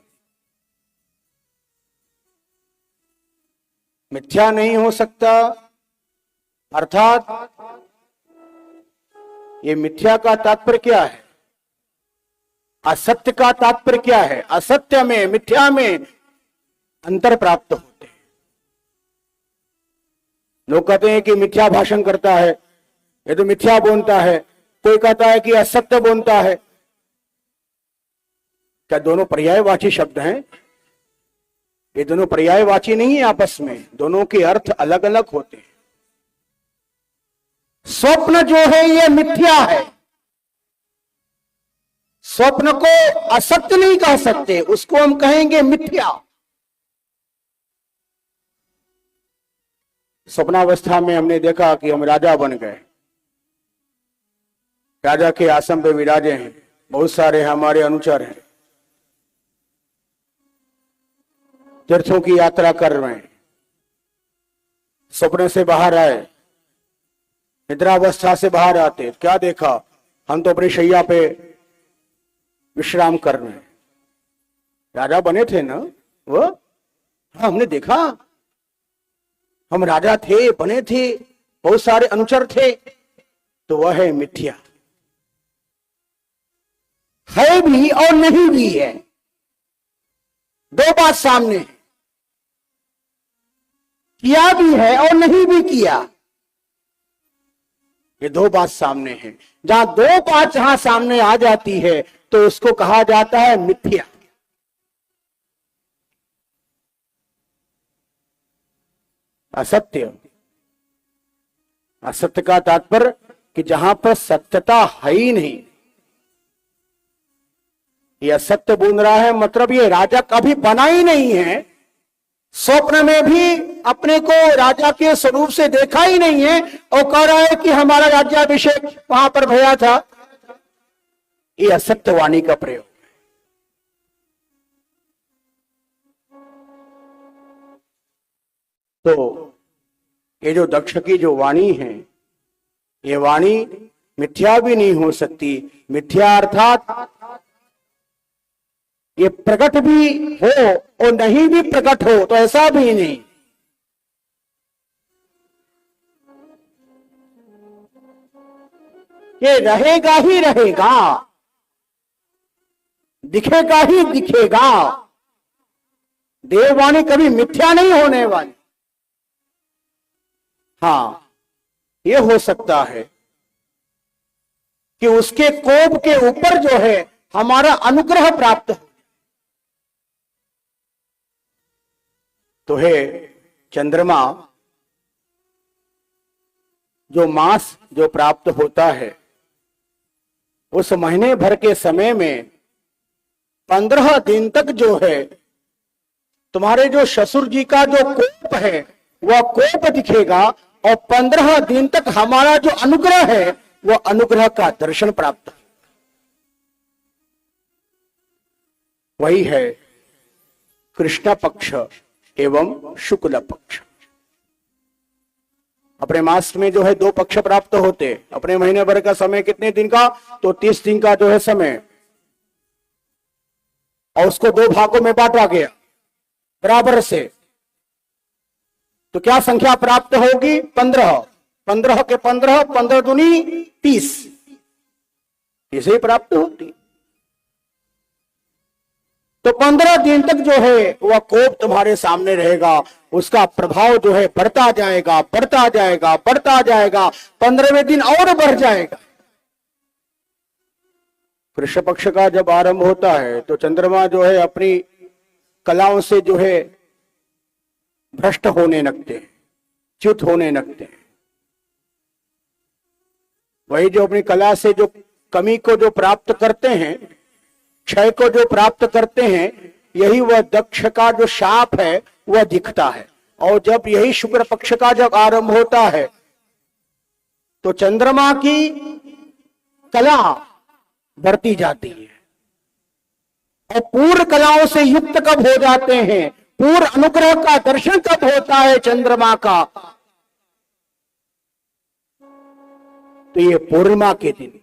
[SPEAKER 3] मिथ्या नहीं हो सकता, अर्थात ये मिथ्या का तात्पर्य क्या है? असत्य का तात्पर्य क्या है? असत्य में मिथ्या में अंतर प्राप्त होते हैं। लोग कहते हैं कि मिथ्या भाषण करता है, ये तो मिथ्या बोलता है। कोई कहता है कि असत्य बोलता है। क्या दोनों पर्यायवाची शब्द हैं? ये दोनों पर्यायवाची नहीं है आपस में, दोनों के अर्थ अलग अलग होते हैं। स्वप्न जो है ये मिथ्या है। स्वप्न को असत्य नहीं कह सकते, उसको हम कहेंगे मिथ्या। स्वप्नावस्था में हमने देखा कि हम राजा बन गए, राजा के आसन पे विराजे हैं, बहुत सारे हमारे अनुचर हैं, तीर्थों की यात्रा कर रहे हैं। सपने से बाहर आए, निद्रावस्था से बाहर आते, क्या देखा? हम तो अपनी शैया पे विश्राम कर रहे हैं। राजा बने थे ना वो, हाँ, हमने देखा, हम राजा थे, बने थे, बहुत सारे अनुचर थे, तो वह है मिथ्या, है भी और नहीं भी है। दो बात सामने है, किया भी है और नहीं भी किया, ये दो बात सामने है। जहां दो बात जहां सामने आ जाती है तो उसको कहा जाता है मिथ्या। असत्य, असत्य का तात्पर्य कि जहां पर सत्यता है ही नहीं, ये असत्य बोल रहा है, मतलब ये राजा कभी बना ही नहीं है, स्वप्न में भी अपने को राजा के स्वरूप से देखा ही नहीं है, और कह रहा है कि हमारा राज्याभिषेक वहां पर भया था। ये असत्य वाणी का प्रयोग। तो ये जो दक्ष की जो वाणी है, ये वाणी मिथ्या भी नहीं हो सकती। मिथ्या अर्थात ये प्रकट भी हो और नहीं भी प्रकट हो, तो ऐसा भी नहीं। ये रहेगा ही रहेगा, दिखेगा ही दिखेगा। देववाणी कभी मिथ्या नहीं होने वाली। हाँ, ये हो सकता है कि उसके कोप के ऊपर जो है हमारा अनुग्रह प्राप्त हो। तो है चंद्रमा, जो मास जो प्राप्त होता है, उस महीने भर के समय में 15 दिन तक जो है तुम्हारे जो ससुर जी का जो कोप है वह कोप दिखेगा, और 15 दिन तक हमारा जो अनुग्रह है वह अनुग्रह का दर्शन प्राप्त है। वही है कृष्ण पक्ष एवं शुक्ल पक्ष। अपने मास में जो है 2 पक्ष प्राप्त होते। अपने महीने भर का समय कितने दिन का? तो 30 दिन का जो है समय, और उसको 2 भागों में बांटा गया बराबर से। तो क्या संख्या प्राप्त होगी? 15। 15 के 15, 15 दूनी 30, इसे ही प्राप्त होती। तो 15 दिन तक जो है वह कोप तुम्हारे सामने रहेगा, उसका प्रभाव जो है बढ़ता जाएगा, बढ़ता जाएगा, बढ़ता जाएगा, 15वें दिन और बढ़ जाएगा। कृष्ण पक्ष का जब आरंभ होता है तो चंद्रमा जो है अपनी कलाओं से जो है भ्रष्ट होने लगते हैं, च्युत होने लगते हैं। वही जो अपनी कला से जो कमी को जो प्राप्त करते हैं, क्षय को जो प्राप्त करते हैं, यही वह दक्ष का जो शाप है वह दिखता है। और जब यही शुक्र पक्ष का जब आरंभ होता है तो चंद्रमा की कला बढ़ती जाती है, और पूर्ण कलाओं से युक्त कब हो जाते हैं, पूर्ण अनुग्रह का दर्शन कब होता है चंद्रमा का, तो ये पूर्णिमा के दिन।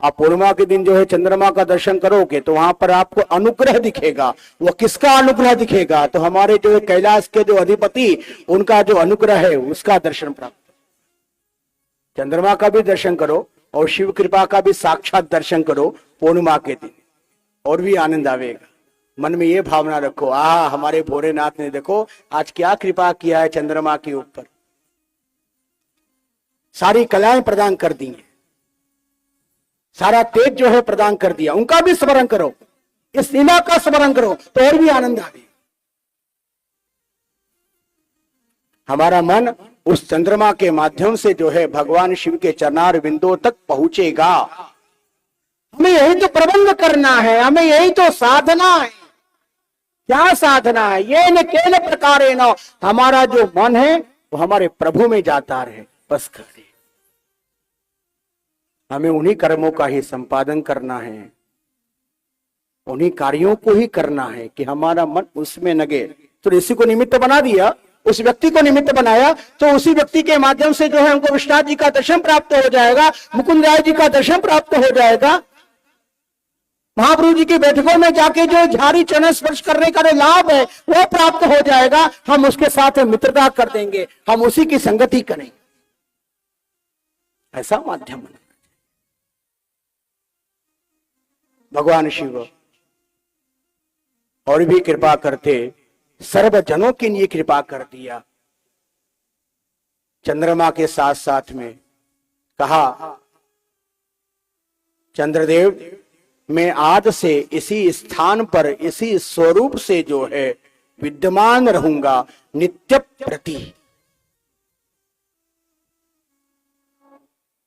[SPEAKER 3] आप पूर्णिमा के दिन जो है चंद्रमा का दर्शन करोगे तो वहां पर आपको अनुग्रह दिखेगा। वो किसका अनुग्रह दिखेगा? तो हमारे जो कैलाश के जो अधिपति, उनका जो अनुग्रह है उसका दर्शन प्राप्त। चंद्रमा का भी दर्शन करो और शिव कृपा का भी साक्षात दर्शन करो पूर्णिमा के दिन, और भी आनंद आवेगा। मन में ये भावना रखो, हमारे भोलेनाथ ने देखो आज क्या कृपा किया है चंद्रमा के ऊपर, सारी कलाएं प्रदान कर दी हैं, सारा तेज जो है प्रदान कर दिया। उनका भी स्मरण करो, इस लीला का स्मरण करो तो और भी आनंद आवे। हमारा मन उस चंद्रमा के माध्यम से जो है भगवान शिव के चरणार बिंदु तक पहुंचेगा। हमें यही तो प्रबंध करना है, हमें यही तो साधना है। क्या साधना है? ये न केन प्रकारे न, हमारा जो मन है वो हमारे प्रभु में जाता रहे, बस कर दे। हमें उन्हीं कर्मों का ही संपादन करना है, उन्हीं कार्यों को ही करना है कि हमारा मन उसमें लगे। तो ऋषि को निमित्त बना दिया, उस व्यक्ति को निमित्त बनाया, तो उसी व्यक्ति के माध्यम से जो है हमको विश्वनाथ जी का दर्शन प्राप्त हो जाएगा, मुकुंद राय जी का दर्शन प्राप्त हो जाएगा। महाप्रभु जी की बैठकों में जाके जो झाड़ी चरण स्पर्श करने का जो लाभ है वो प्राप्त हो जाएगा। हम उसके साथ मित्रता कर देंगे, हम उसी की संगति करेंगे। ऐसा माध्यम बना। भगवान शिव और भी कृपा करते, सर्वजनों के लिए कृपा कर दिया। चंद्रमा के साथ साथ में कहा, चंद्रदेव मैं आज से इसी स्थान पर इसी स्वरूप से जो है विद्यमान रहूंगा नित्य प्रति,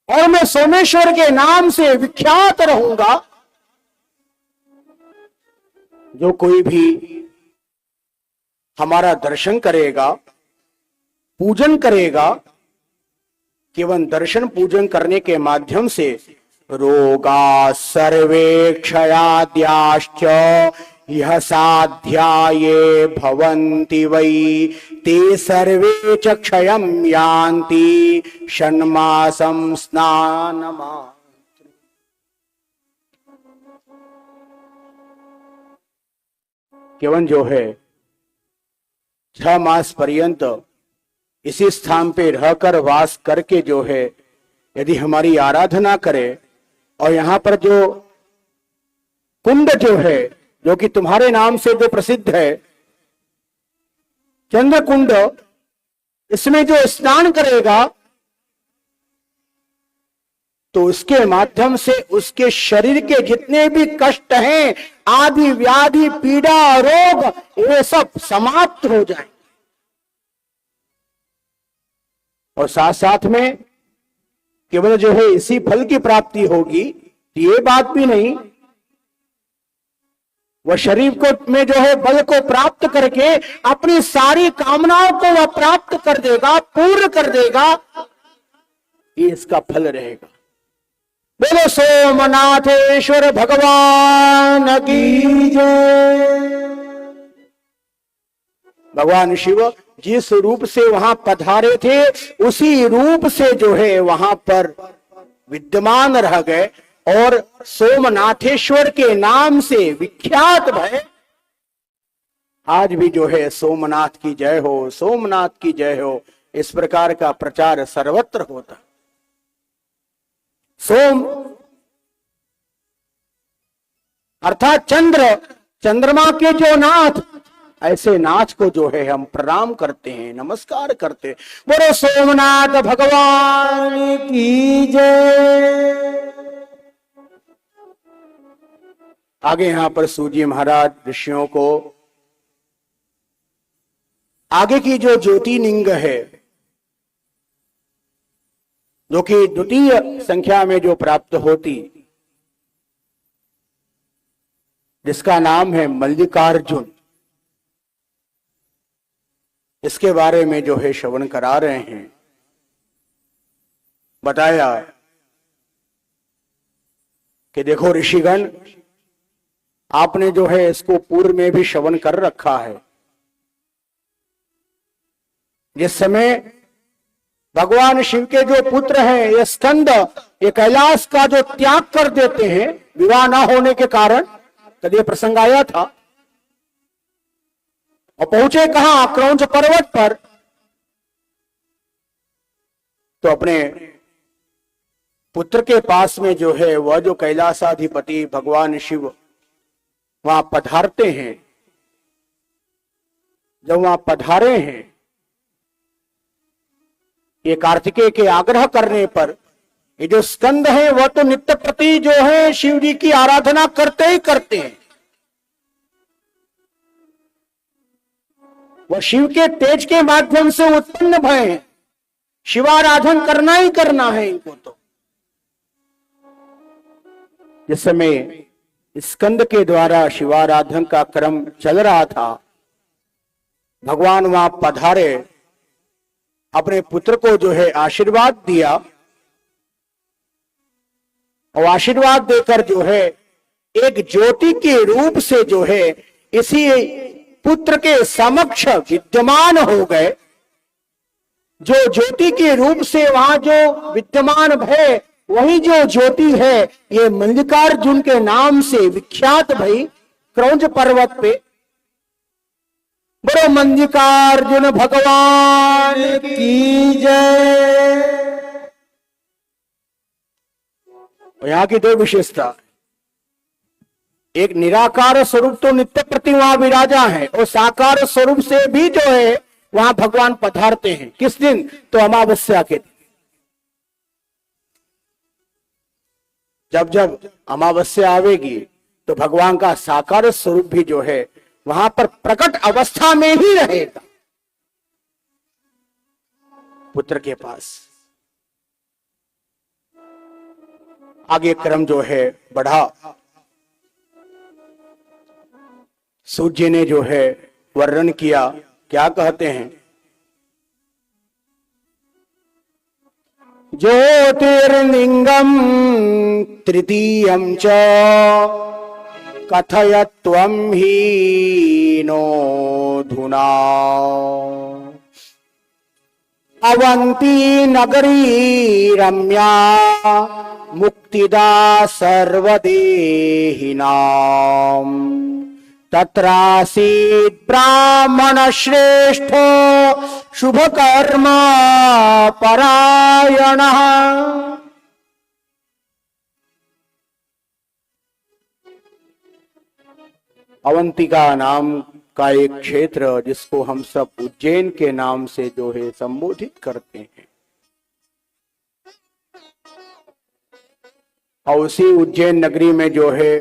[SPEAKER 3] और मैं सोमेश्वर के नाम से विख्यात रहूंगा। जो कोई भी हमारा दर्शन करेगा, पूजन करेगा, केवल दर्शन पूजन करने के माध्यम से रोगा सर्वे क्षयाद्याश्च यह साध्याये भवन्ति वै ते सर्वे च क्षयं यान्ति षण्मासं स्नानमा। केवल जो है 6 मास पर्यंत इसी स्थान पे रहकर वास करके जो है यदि हमारी आराधना करे, और यहाँ पर जो कुंड जो है जो कि तुम्हारे नाम से जो प्रसिद्ध है चंद्र कुंड, इसमें जो स्नान करेगा तो उसके माध्यम से उसके शरीर के जितने भी कष्ट हैं, आदि व्याधि पीड़ा रोग, ये सब समाप्त हो जाएंगे। और साथ साथ में केवल जो है इसी फल की प्राप्ति होगी ये बात भी नहीं, वह शरीर को में जो है बल को प्राप्त करके अपनी सारी कामनाओं को वह प्राप्त कर देगा, पूर्ण कर देगा। ये इसका फल रहेगा। बोलो सोमनाथेश्वर भगवान की जय। भगवान शिव जिस रूप से वहां पधारे थे उसी रूप से जो है वहां पर विद्यमान रह गए, और सोमनाथेश्वर के नाम से विख्यात भय। आज भी जो है सोमनाथ की जय हो, सोमनाथ की जय हो, इस प्रकार का प्रचार सर्वत्र होता। सोम अर्थात चंद्र, चंद्रमा के जो नाथ, ऐसे नाथ को जो है हम प्रणाम करते हैं, नमस्कार करते हैं। बोलो सोमनाथ भगवान की जय। आगे यहां पर सूजी महाराज ऋषियों को आगे की जो ज्योतिर्लिंग है जो कि द्वितीय संख्या में जो प्राप्त होती, जिसका नाम है मल्लिकार्जुन, इसके बारे में जो है श्रवण करा रहे हैं। बताया कि देखो ऋषिगण, आपने जो है इसको पूर्व में भी श्रवण कर रखा है। जिस समय भगवान शिव के जो पुत्र हैं ये स्कंद, ये कैलाश का जो त्याग कर देते हैं विवाह ना होने के कारण, कल ये प्रसंग आया था, और पहुंचे कहां, क्रौंच पर्वत पर, तो अपने पुत्र के पास में जो है वह जो कैलाशाधिपति भगवान शिव वहां पधारते हैं। जब वहां पधारे हैं, ये कार्तिकेय के आग्रह करने पर ये जो स्कंद है वह तो नित्य प्रति जो है शिव जी की आराधना करते ही करते हैं। वह शिव के तेज के माध्यम से उत्पन्न भय हैं, शिवाराधन करना ही करना है इनको। तो जिस समय स्कंद के द्वारा शिवाराधन का क्रम चल रहा था, भगवान वहां पधारे, अपने पुत्र को जो है आशीर्वाद दिया, और आशीर्वाद देकर जो है एक ज्योति के रूप से जो है इसी पुत्र के समक्ष विद्यमान हो गए। जो ज्योति के रूप से वहां जो विद्यमान भय वही जो ज्योति है ये मल्लिकार्जुन के नाम से विख्यात भई क्रौंच पर्वत पे। बड़ो मल्लिकार्जुन भगवान की जय। यहाँ की दो विशेषता, एक निराकार स्वरूप तो नित्य प्रति वहां विराजा है, और साकार स्वरूप से भी जो है वहां भगवान पधारते हैं। किस दिन? तो अमावस्या के दिन। जब जब अमावस्या आवेगी तो भगवान का साकार स्वरूप भी जो है वहां पर प्रकट अवस्था में ही रहेगा पुत्र के पास। आगे क्रम जो है बढ़ा। सूर्य ने जो है वर्णन किया, क्या कहते हैं? ज्योतिर्लिंगम तृतीयम च कथयत्वं हि नोऽधुना अवंती नगरी रम्या मुक्तिदा सर्वदेहिनाम् तत्रासीत् ब्राह्मण श्रेष्ठो शुभ कर्म परायणः। अवंतिका नाम का एक क्षेत्र जिसको हम सब उज्जैन के नाम से जो है संबोधित करते हैं, और उसी उज्जैन नगरी में जो है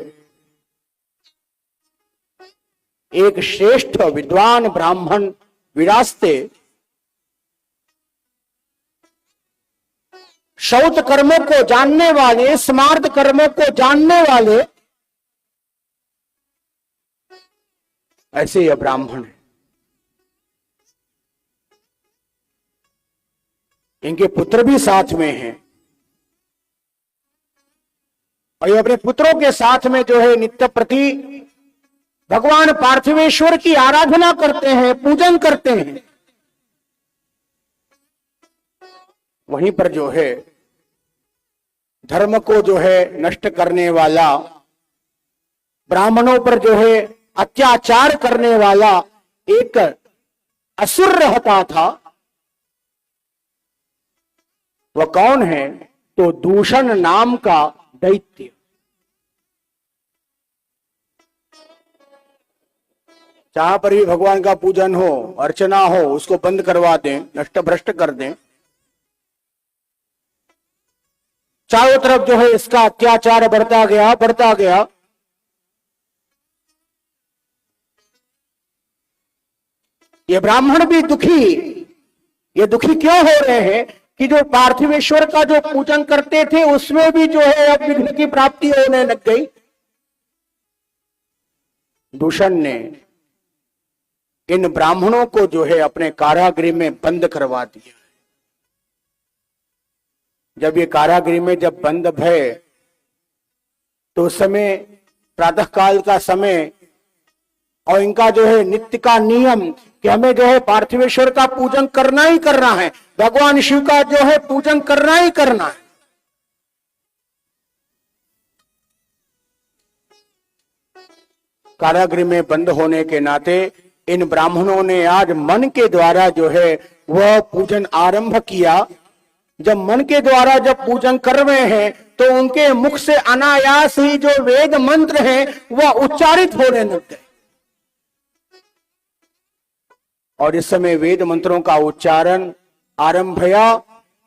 [SPEAKER 3] एक श्रेष्ठ विद्वान ब्राह्मण विराजते। शौच कर्मों को जानने वाले, स्मार्त कर्मों को जानने वाले, ऐसे यह ब्राह्मण है। इनके पुत्र भी साथ में हैं, और ये अपने पुत्रों के साथ में जो है नित्य प्रति भगवान पार्थिवेश्वर की आराधना करते हैं, पूजन करते हैं। वहीं पर जो है धर्म को जो है नष्ट करने वाला, ब्राह्मणों पर जो है अत्याचार करने वाला एक असुर रहता था। वह कौन है? तो दूषण नाम का दैत्य। जहां पर भी भगवान का पूजन हो, अर्चना हो, उसको बंद करवा दें, नष्ट भ्रष्ट कर दें। चारों तरफ जो है इसका अत्याचार बढ़ता गया, बढ़ता गया। ये ब्राह्मण भी दुखी। ये दुखी क्यों हो रहे हैं कि जो पार्थिवेश्वर का जो पूजन करते थे उसमें भी जो है अब विघ्न की प्राप्ति होने लग गई। दूषण ने इन ब्राह्मणों को जो है अपने कारागृह में बंद करवा दिया। जब ये कारागृह में जब बंद भय, तो उस समय प्रातः काल का समय, और इनका जो है नित्य का नियम कि हमें जो है पार्थिवेश्वर का पूजन करना ही करना है, भगवान शिव का जो है पूजन करना ही करना है। कारागृह में बंद होने के नाते इन ब्राह्मणों ने आज मन के द्वारा जो है वह पूजन आरंभ किया। जब मन के द्वारा जब पूजन कर रहे हैं तो उनके मुख से अनायास ही जो वेद मंत्र हैं वह उच्चारित होने लग गए, और इस समय वेद मंत्रों का उच्चारण आरंभ भया।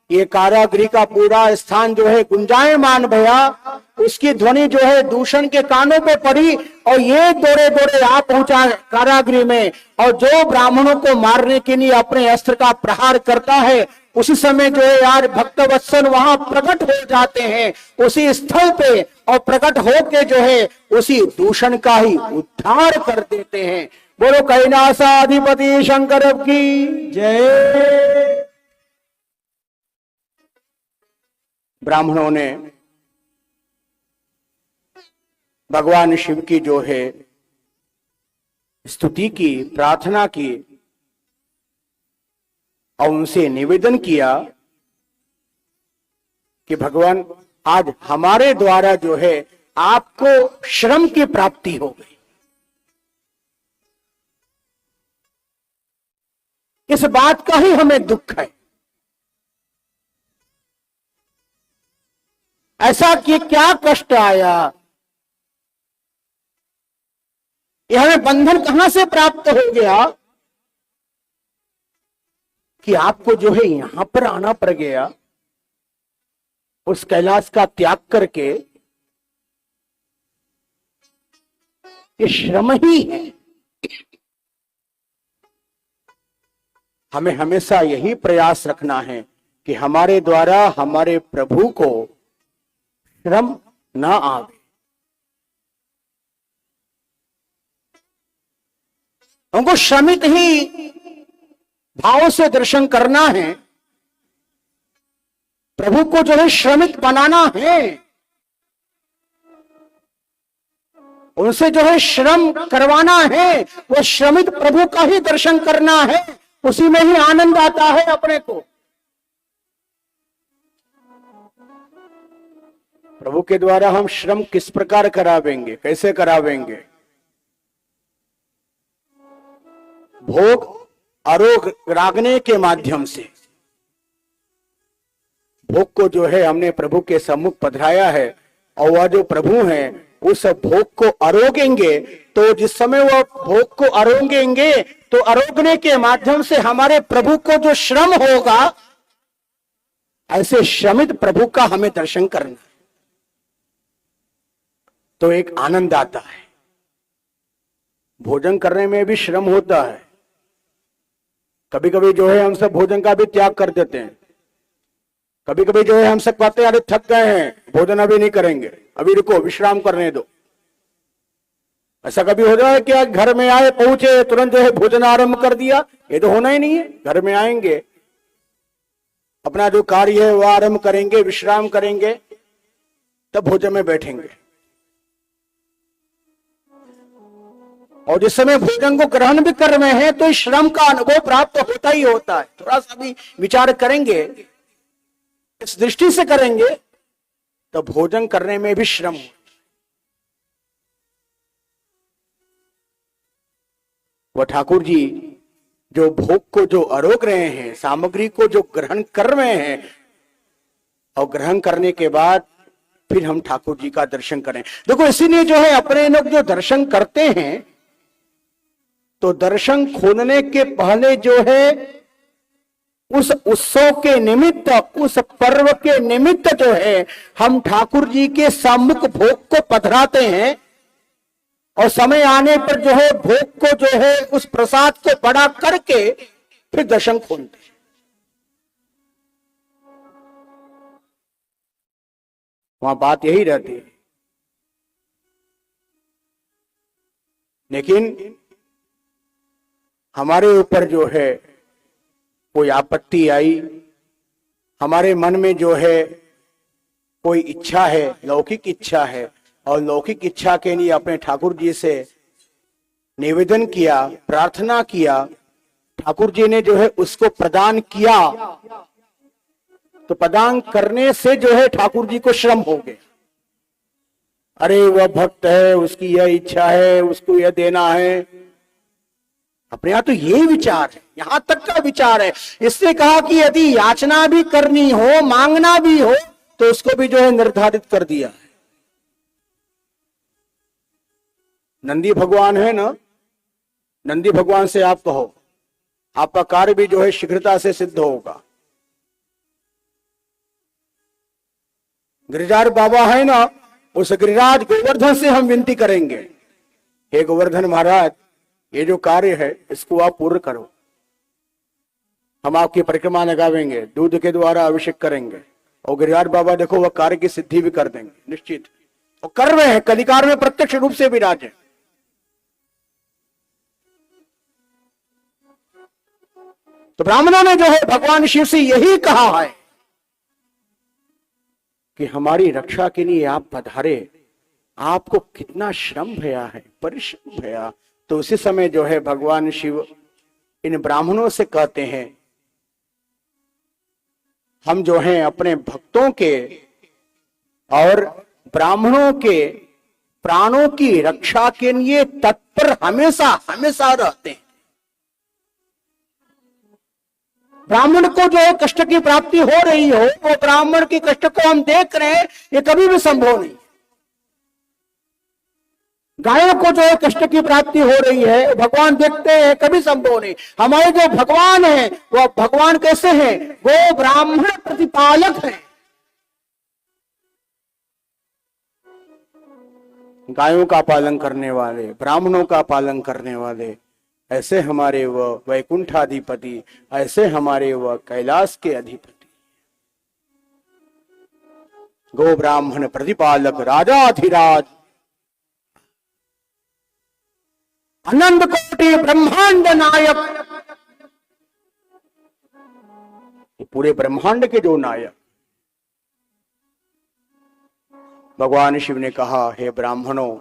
[SPEAKER 3] ये कारागृह का पूरा स्थान जो है गुंजायमान भया। उसकी ध्वनि जो है दूषण के कानों पे पड़ी, और ये दौड़े दौड़े आ पहुंचा कारागृह में, और जो ब्राह्मणों को मारने के लिए अपने अस्त्र का प्रहार करता है, उसी समय जो है यार भक्तवत्सल वहां प्रकट हो जाते हैं उसी स्थल पे, और प्रकट होके जो है उसी दूषण का ही उद्धार कर देते हैं। बोलो कैलासाधिपति शंकर की जय। ब्राह्मणों ने भगवान शिव की जो है स्तुति की, प्रार्थना की, और उनसे निवेदन किया कि भगवान आज हमारे द्वारा जो है आपको श्रम की प्राप्ति हो गई। इस बात का ही हमें दुख है। ऐसा कि क्या कष्ट आया, यह हमें बंधन कहां से प्राप्त हो गया कि आपको जो है यहां पर आना पड़ गया, उस कैलाश का त्याग करके। ये श्रम ही है। हमें हमेशा यही प्रयास रखना है कि हमारे द्वारा हमारे प्रभु को श्रम ना आवे। उनको श्रमित ही भाव से दर्शन करना है, प्रभु को जो है श्रमित बनाना है, उनसे जो है श्रम करवाना है, वो श्रमित प्रभु का ही दर्शन करना है, उसी में ही आनंद आता है अपने को। प्रभु के द्वारा हम श्रम किस प्रकार करावेंगे, कैसे करावेंगे? भोग आरोग रागने के माध्यम से भोग को जो है हमने प्रभु के सम्मुख पधराया है, और वह जो प्रभु हैं उस भोग को आरोगेंगे। तो जिस समय वह भोग को आरोगेंगे तो आरोगने के माध्यम से हमारे प्रभु को जो श्रम होगा, ऐसे श्रमित प्रभु का हमें दर्शन करना, तो एक आनंद आता है। भोजन करने में भी श्रम होता है। कभी कभी जो है हम सब भोजन का भी त्याग कर देते हैं। कभी कभी जो है हम सब कहते हैं अरे थक गए हैं, भोजन अभी नहीं करेंगे, अभी रुको, विश्राम करने दो। ऐसा कभी हो जाए कि घर में आए, पहुंचे, तुरंत जो है भोजन आरंभ कर दिया? ये तो होना ही नहीं है। घर में आएंगे, अपना जो कार्य है वह आरंभ करेंगे, विश्राम करेंगे, तब भोजन में बैठेंगे। और जिस समय भोजन को ग्रहण भी कर रहे हैं तो श्रम का अनुभव प्राप्त होता ही होता है। थोड़ा सा भी विचार करेंगे, इस दृष्टि से करेंगे, तो भोजन करने में भी श्रम हो। वह ठाकुर जी जो भोग को जो आरोग रहे हैं, सामग्री को जो ग्रहण कर रहे हैं, और ग्रहण करने के बाद फिर हम ठाकुर जी का दर्शन करें। देखो, इसीलिए जो है अपने लोग जो दर्शन करते हैं, तो दर्शन खोलने के पहले जो है उस उत्सव के निमित्त, उस पर्व के निमित्त जो है हम ठाकुर जी के सम्मुख भोग को पधराते हैं, और समय आने पर जो है भोग को जो है उस प्रसाद को बड़ा करके फिर दर्शन खोलते हैं। वहां बात यही रहती है। लेकिन हमारे ऊपर जो है कोई आपत्ति आई, हमारे मन में जो है कोई इच्छा है, लौकिक इच्छा है, और लौकिक इच्छा के लिए अपने ठाकुर जी से निवेदन किया, प्रार्थना किया, ठाकुर जी ने जो है उसको प्रदान किया, तो प्रदान करने से जो है ठाकुर जी को श्रम हो गया। अरे वह भक्त है, उसकी यह इच्छा है, उसको यह देना है। अपने यहां तो यही विचार है, यहां तक का विचार है। इसने कहा कि यदि याचना भी करनी हो, मांगना भी हो, तो उसको भी जो है निर्धारित कर दिया है। नंदी भगवान है ना, नंदी भगवान से आप कहो, आपका कार्य भी जो है शीघ्रता से सिद्ध होगा। गिरिराज बाबा है ना, उस गिरिराज गोवर्धन से हम विनती करेंगे, हे गोवर्धन महाराज, ये जो कार्य है इसको आप पूर्ण करो। हम आपकी परिक्रमा लगावेंगे, दूध के द्वारा अभिषेक करेंगे, और गिरिराज बाबा देखो वह कार्य की सिद्धि भी कर देंगे निश्चित, और कर रहे हैं, कलिकार में प्रत्यक्ष रूप से विराज है। तो ब्राह्मणों ने जो है भगवान शिव से यही कहा है कि हमारी रक्षा के लिए आप पधारे, आपको कितना श्रम भया है, परिश्रम भया। तो उसी समय जो है भगवान शिव इन ब्राह्मणों से कहते हैं, हम जो हैं अपने भक्तों के और ब्राह्मणों के प्राणों की रक्षा के लिए तत्पर हमेशा हमेशा रहते हैं। ब्राह्मण को जो है कष्ट की प्राप्ति हो रही हो, वो ब्राह्मण के कष्ट को हम देख रहे हैं, ये कभी भी संभव नहीं। गायों को जो है कष्ट की प्राप्ति हो रही है, भगवान देखते हैं, कभी संभव नहीं। हमारे जो भगवान है वो भगवान कैसे हैं? वो ब्राह्मण प्रतिपालक हैं। गायों का पालन करने वाले, ब्राह्मणों का पालन करने वाले, ऐसे हमारे वह वैकुंठाधिपति, ऐसे हमारे वह कैलाश के अधिपति, गो ब्राह्मण प्रतिपालक, राजाधिराज, अनंत कोटि ब्रह्मांड नायक, पूरे ब्रह्मांड के जो नायक। भगवान शिव ने कहा, हे ब्राह्मणों,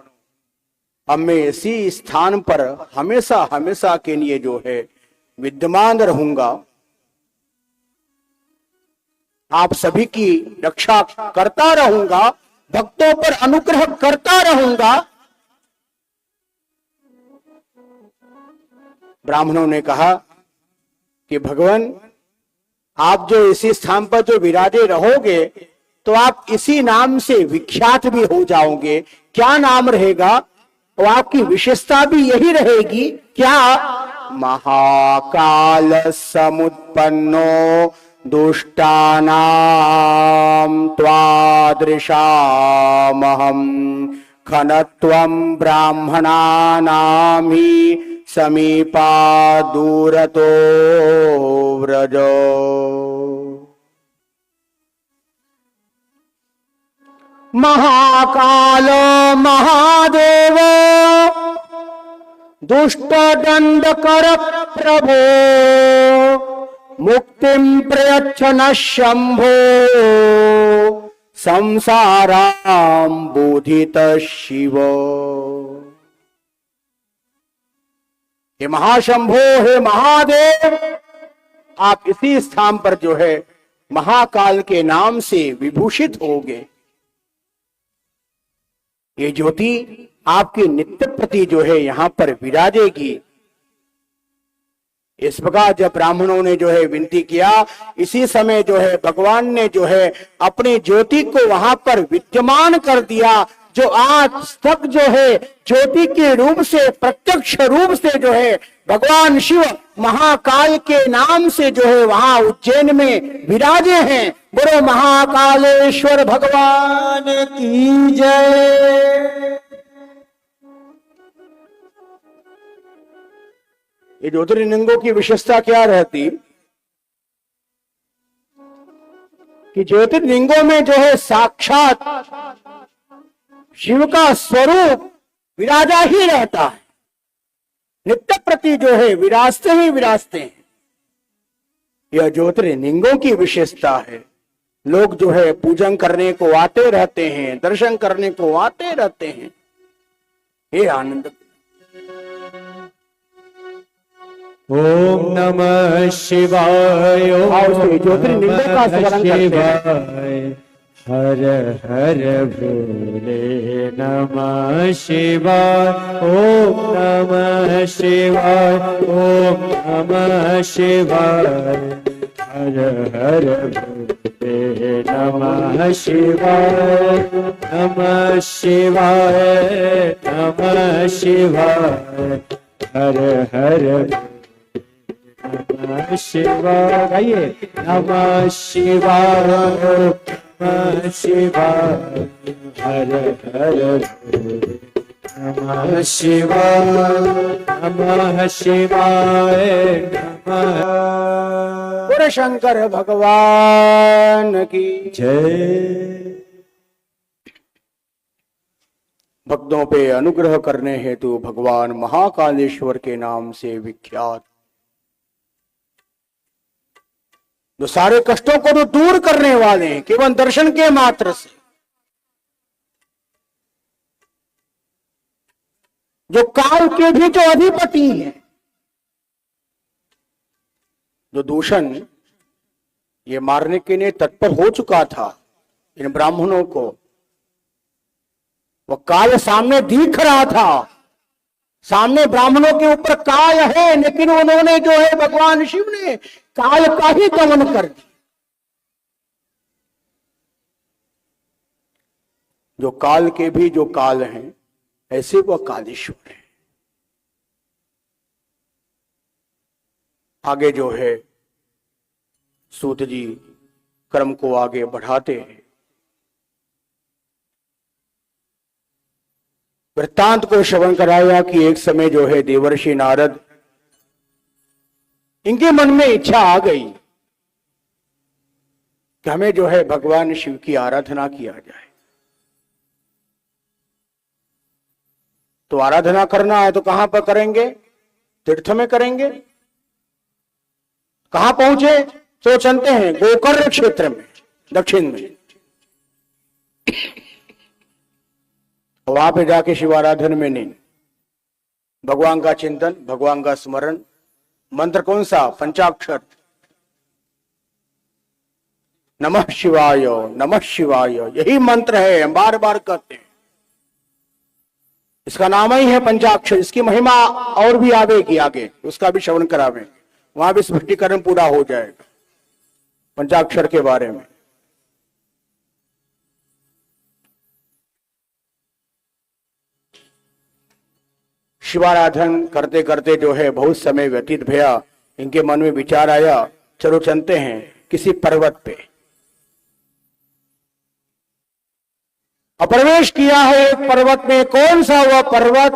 [SPEAKER 3] अब मैं इसी स्थान पर हमेशा हमेशा के लिए जो है विद्यमान रहूंगा। आप सभी की रक्षा करता रहूंगा, भक्तों पर अनुग्रह करता रहूंगा। ब्राह्मणों ने कहा कि भगवान, आप जो इसी स्थान पर जो विराजे रहोगे तो आप इसी नाम से विख्यात भी हो जाओगे। क्या नाम रहेगा? और आपकी विशेषता भी यही रहेगी क्या? महाकाल समुत्पन्नो दुष्टानां त्वादृशामहं खनत्वं ब्राह्मणानां हि समीपा दूरतो व्रजो। महाकाल महादेव दुष्ट दंड कर प्रभो मुक्तिं प्रयच्छन शंभो संसारां बोधित शिव। हे महाशंभो, हे महादेव, आप इसी स्थान पर जो है महाकाल के नाम से विभूषित होगे। ये ज्योति आपके नित्य प्रति जो है यहां पर विराजेगी। इस प्रकार जब ब्राह्मणों ने जो है विनती किया, इसी समय जो है भगवान ने जो है अपनी ज्योति को वहां पर विद्यमान कर दिया, जो आज तक जो है ज्योति के रूप से, प्रत्यक्ष रूप से जो है भगवान शिव महाकाल के नाम से जो है वहां उज्जैन में विराजे हैं। बोलो महाकालेश्वर भगवान की जय। ये ज्योतिर्लिंगों की विशेषता क्या रहती कि ज्योतिर्लिंगों में जो है साक्षात शिव का स्वरूप विराजा ही रहता है। नित्य प्रति जो है विराजते ही विराजते हैं। यह ज्योतिर्लिंगों की विशेषता है। लोग जो है पूजन करने को आते रहते हैं, दर्शन करने को आते रहते हैं। हे आनंद।
[SPEAKER 2] ओम नमः शिवाय।
[SPEAKER 3] ज्योतिर्लिंगों का स्मरण करते हैं।
[SPEAKER 2] हर हर भोले नमः शिवाय। ओम नमः शिवाय। ओम नमः शिवाय। हर हर भोले नमः शिवाय। नमः शिवाय। नमः शिवाय। हर हर नमः शिवाय। नमः शिवाय। नमः शिवाय। हर हर नमः शिवाय। नमः शिवाय। नमः।
[SPEAKER 3] बोले शंकर भगवान की
[SPEAKER 2] जय।
[SPEAKER 3] भक्तों पे अनुग्रह करने हेतु भगवान महाकालेश्वर के नाम से विख्यात, जो सारे कष्टों को तो दूर करने वाले हैं केवल दर्शन के मात्र से, जो काल के भी जो अधिपति हैं, जो दूषण ये मारने के लिए तत्पर हो चुका था इन ब्राह्मणों को, वो काल सामने दिख रहा था, सामने ब्राह्मणों के ऊपर काल है, लेकिन उन्होंने जो है भगवान शिव ने काल का ही दमन कर दिया। जो काल के भी जो काल हैं, ऐसे वह कालेश्वर है। आगे जो है सूत जी कर्म को आगे बढ़ाते हैं। वृत्तांत को श्रवण कराया कि एक समय जो है देवर्षि नारद, इनके मन में इच्छा आ गई कि हमें जो है भगवान शिव की आराधना किया जाए। तो आराधना करना है तो कहां पर करेंगे? तीर्थ में करेंगे। कहां पहुंचे? तो चलते हैं गोकर्ण क्षेत्र में, दक्षिण में। वहां पे जाके शिवाराधन में नहीं, भगवान का चिंतन, भगवान का स्मरण। मंत्र कौन सा? पंचाक्षर, नमः शिवाय नमः शिवाय, यही मंत्र है, हम बार बार कहते हैं। इसका नाम ही है पंचाक्षर। इसकी महिमा और भी आवेगी आगे, उसका भी श्रवण करावे, वहां भी स्पष्टीकरण पूरा हो जाएगा पंचाक्षर के बारे में। शिवाराधन करते करते जो है बहुत समय व्यतीत भया। इनके मन में विचार आया, चलो चलते हैं किसी पर्वत पे। प्रवेश किया है एक पर्वत में। कौन सा वह पर्वत?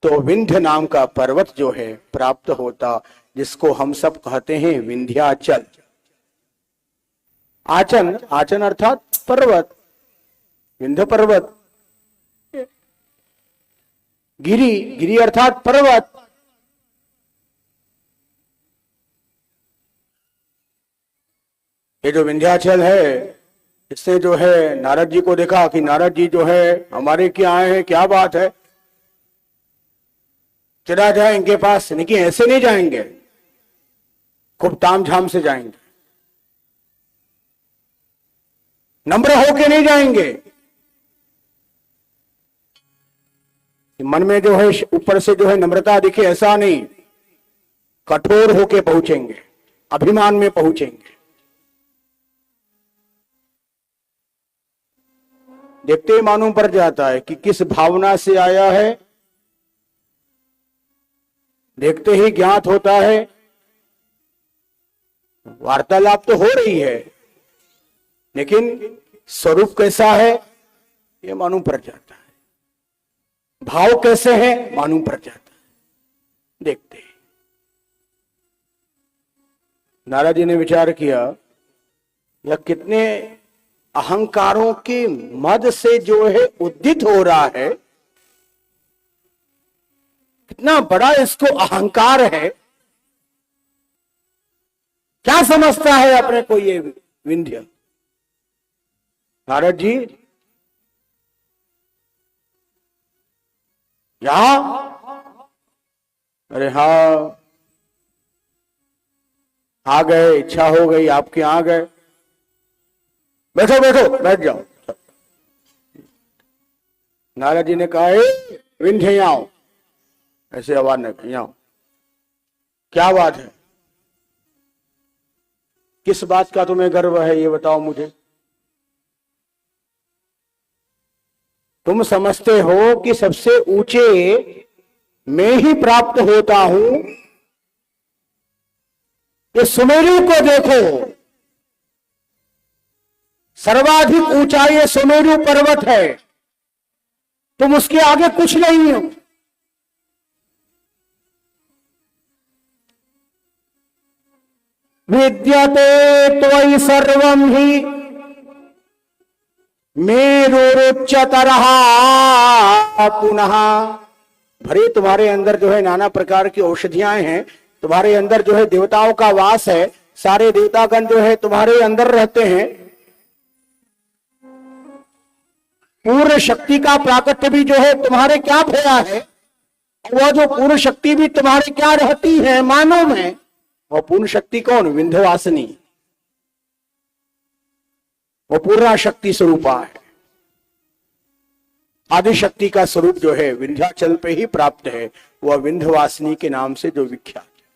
[SPEAKER 3] तो विंध्य नाम का पर्वत जो है प्राप्त होता, जिसको हम सब कहते हैं विंध्याचल। आचन, आचन अर्थात पर्वत, विंध्य पर्वत। गिरी, गिरी अर्थात पर्वत। ये जो विंध्याचल है, इसने जो है नारद जी को देखा कि नारद जी जो है हमारे क्या आए हैं, क्या बात है, चला जाए इनके पास। नहीं, ऐसे नहीं जाएंगे, खूब तामझाम से जाएंगे, नम्र होके नहीं जाएंगे। मन में जो है ऊपर से जो है नम्रता दिखे, ऐसा नहीं, कठोर होके पहुंचेंगे, अभिमान में पहुंचेंगे। देखते ही मालूम पड़ जाता है कि किस भावना से आया है, देखते ही ज्ञात होता है। वार्तालाप तो हो रही है, लेकिन स्वरूप कैसा है ये मालूम पड़ जाता है, भाव कैसे है मालूम पड़ जाता है। देखते नारद जी ने विचार किया, यह कितने अहंकारों के मद से जो है उद्दित हो रहा है, कितना बड़ा इसको अहंकार है। क्या समझता है अपने को ये विंध्य? नारद जी यहां, अरे हाँ आ गए, इच्छा हो गई आपके, आ गए, बैठो बैठो, बैठ जाओ। नारद जी ने कहा, विंध्य यहां आओ। ऐसे आवाज नहीं, यहां आओ। क्या बात है, किस बात का तुम्हें गर्व है, ये बताओ मुझे। तुम समझते हो कि सबसे ऊंचे मैं ही प्राप्त होता हूं। ये सुमेरु को देखो, सर्वाधिक ऊंचा ये सुमेरु पर्वत है, तुम उसके आगे कुछ नहीं हो। विद्यते त्वयि सर्वं हि मेरुरुच्यतरः पुनः। भरे तुम्हारे अंदर जो है नाना प्रकार की औषधियां हैं, तुम्हारे अंदर जो है देवताओं का वास है, सारे देवतागण जो है तुम्हारे अंदर रहते हैं। पूर्ण शक्ति का प्राकट्य भी जो है तुम्हारे क्या भया है, वह जो पूर्ण शक्ति भी तुम्हारे क्या रहती है मानव में। वह पूर्ण शक्ति कौन? विंध्यवासिनी, वो पूर्णा शक्ति स्वरूपा है। आदिशक्ति का स्वरूप जो है विंध्याचल पे ही प्राप्त है, वह विंध्यवासिनी के नाम से जो विख्यात है।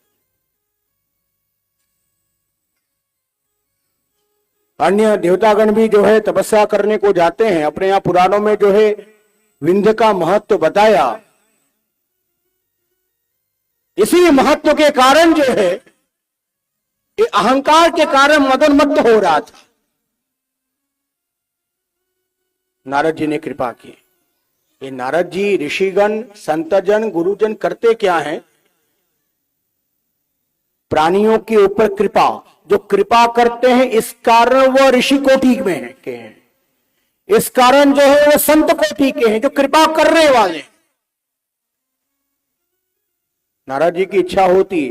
[SPEAKER 3] अन्य देवतागण भी जो है तपस्या करने को जाते हैं। अपने यहाँ पुराणों में जो है विंध्य का महत्व बताया। इसी महत्व के कारण जो है ये अहंकार के कारण मदन मत्त हो रहा था। नारद जी ने कृपा की। ये नारद जी, ऋषिगण, संतजन, गुरुजन करते क्या हैं? प्राणियों के ऊपर कृपा, जो कृपा करते हैं इस कारण वह ऋषि कोटि में के हैं, इस कारण जो है वो संत कोटि के हैं, जो कृपा करने वाले हैं। नारद जी की इच्छा होती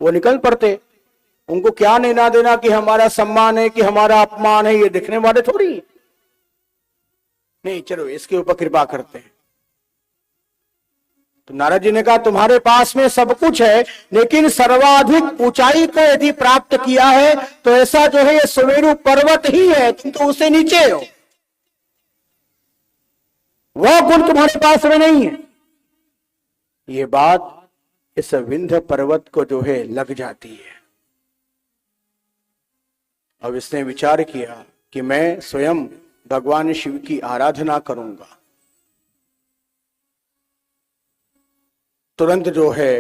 [SPEAKER 3] वो निकल पड़ते। उनको क्या लेना देना कि हमारा सम्मान है कि हमारा अपमान है, ये देखने वाले थोड़ी। नहीं, चलो इसके ऊपर कृपा करते हैं। तो नारद जी ने कहा तुम्हारे पास में सब कुछ है, लेकिन सर्वाधिक ऊंचाई को यदि प्राप्त किया है तो ऐसा जो है ये सुमेरु पर्वत ही है, तुम तो उससे नीचे हो। वह गुण तुम्हारे पास में नहीं है। ये बात इस विंध्य पर्वत को जो है लग जाती है। अब इसने विचार किया कि मैं स्वयं भगवान शिव की आराधना करूंगा। तुरंत जो है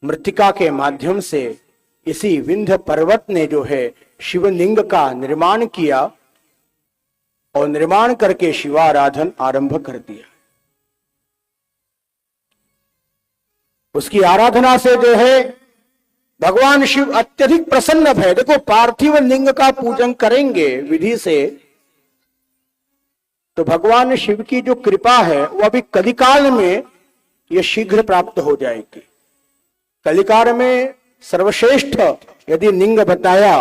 [SPEAKER 3] मृत्तिका के माध्यम से इसी विंध्य पर्वत ने जो है शिवलिंग का निर्माण किया और निर्माण करके शिवाराधन आरंभ कर दिया। उसकी आराधना से जो है भगवान शिव अत्यधिक प्रसन्न है। देखो, पार्थिव लिंग का पूजन करेंगे विधि से तो भगवान शिव की जो कृपा है वो अभी कलिकाल में ये शीघ्र प्राप्त हो जाएगी। कलिकाल में सर्वश्रेष्ठ यदि लिंग बताया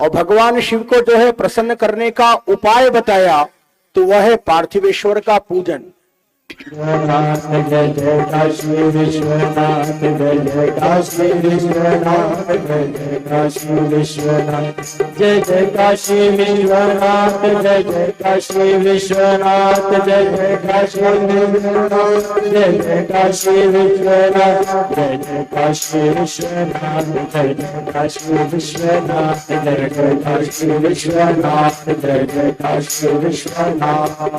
[SPEAKER 3] और भगवान शिव को जो है प्रसन्न करने का उपाय बताया तो वह है पार्थिवेश्वर का पूजन।
[SPEAKER 2] जय जय काशी विश्वनाथ, जय जय काशी विश्वनाथ, जय जय काशी विश्वनाथ, जय जय काशी विश्वनाथ, जय जय काशी विश्वनाथ, जय जय काशी विश्वनाथ, जय जय काशी विश्वनाथ, जय जय काशी विश्वनाथ, जय जय काशी विश्वनाथ, जय जय काशी विश्वनाथ, जय जय काशी विश्वनाथ,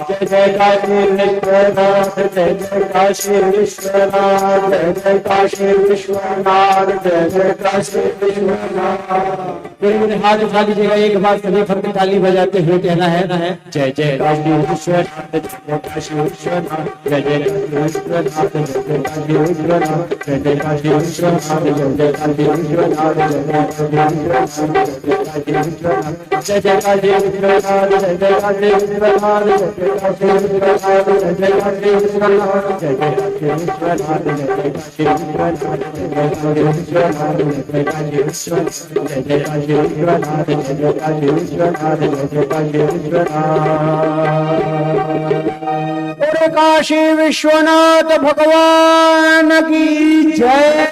[SPEAKER 2] जय जय काशी विश्वनाथ, जय जय काशी विश्वनाथ, जय जय काशी विश्वनाथ, जय जय काशी विश्वनाथ। मेरे हाथ उठा लीजिएगा एक बार, सभी भक्त ताली बजाते हुए कहना है ना है जय जय काशी विश्वनाथ, जय जय काशी विश्वनाथ, जय जय विश्वनाथ, जय जय काशी विश्वनाथ, जय जय काशी विश्वनाथ, जय जय काशी विश्वनाथ, जय जय काशी विश्वनाथ, जय जय काशी विश्वनाथ, जय जय काशी विश्वनाथ, जय जय काशी विश्वनाथ, जय जय काशी विश्वनाथ, जय जय काशी विश्वनाथ, जय जय काशी विश्वनाथ, जय जय काशी विश्वनाथ, जय जय काशी विश्वनाथ, जय जय काशी विश्वनाथ, जय जय काशी विश्वनाथ। और काशी विश्वनाथ भगवान की जय।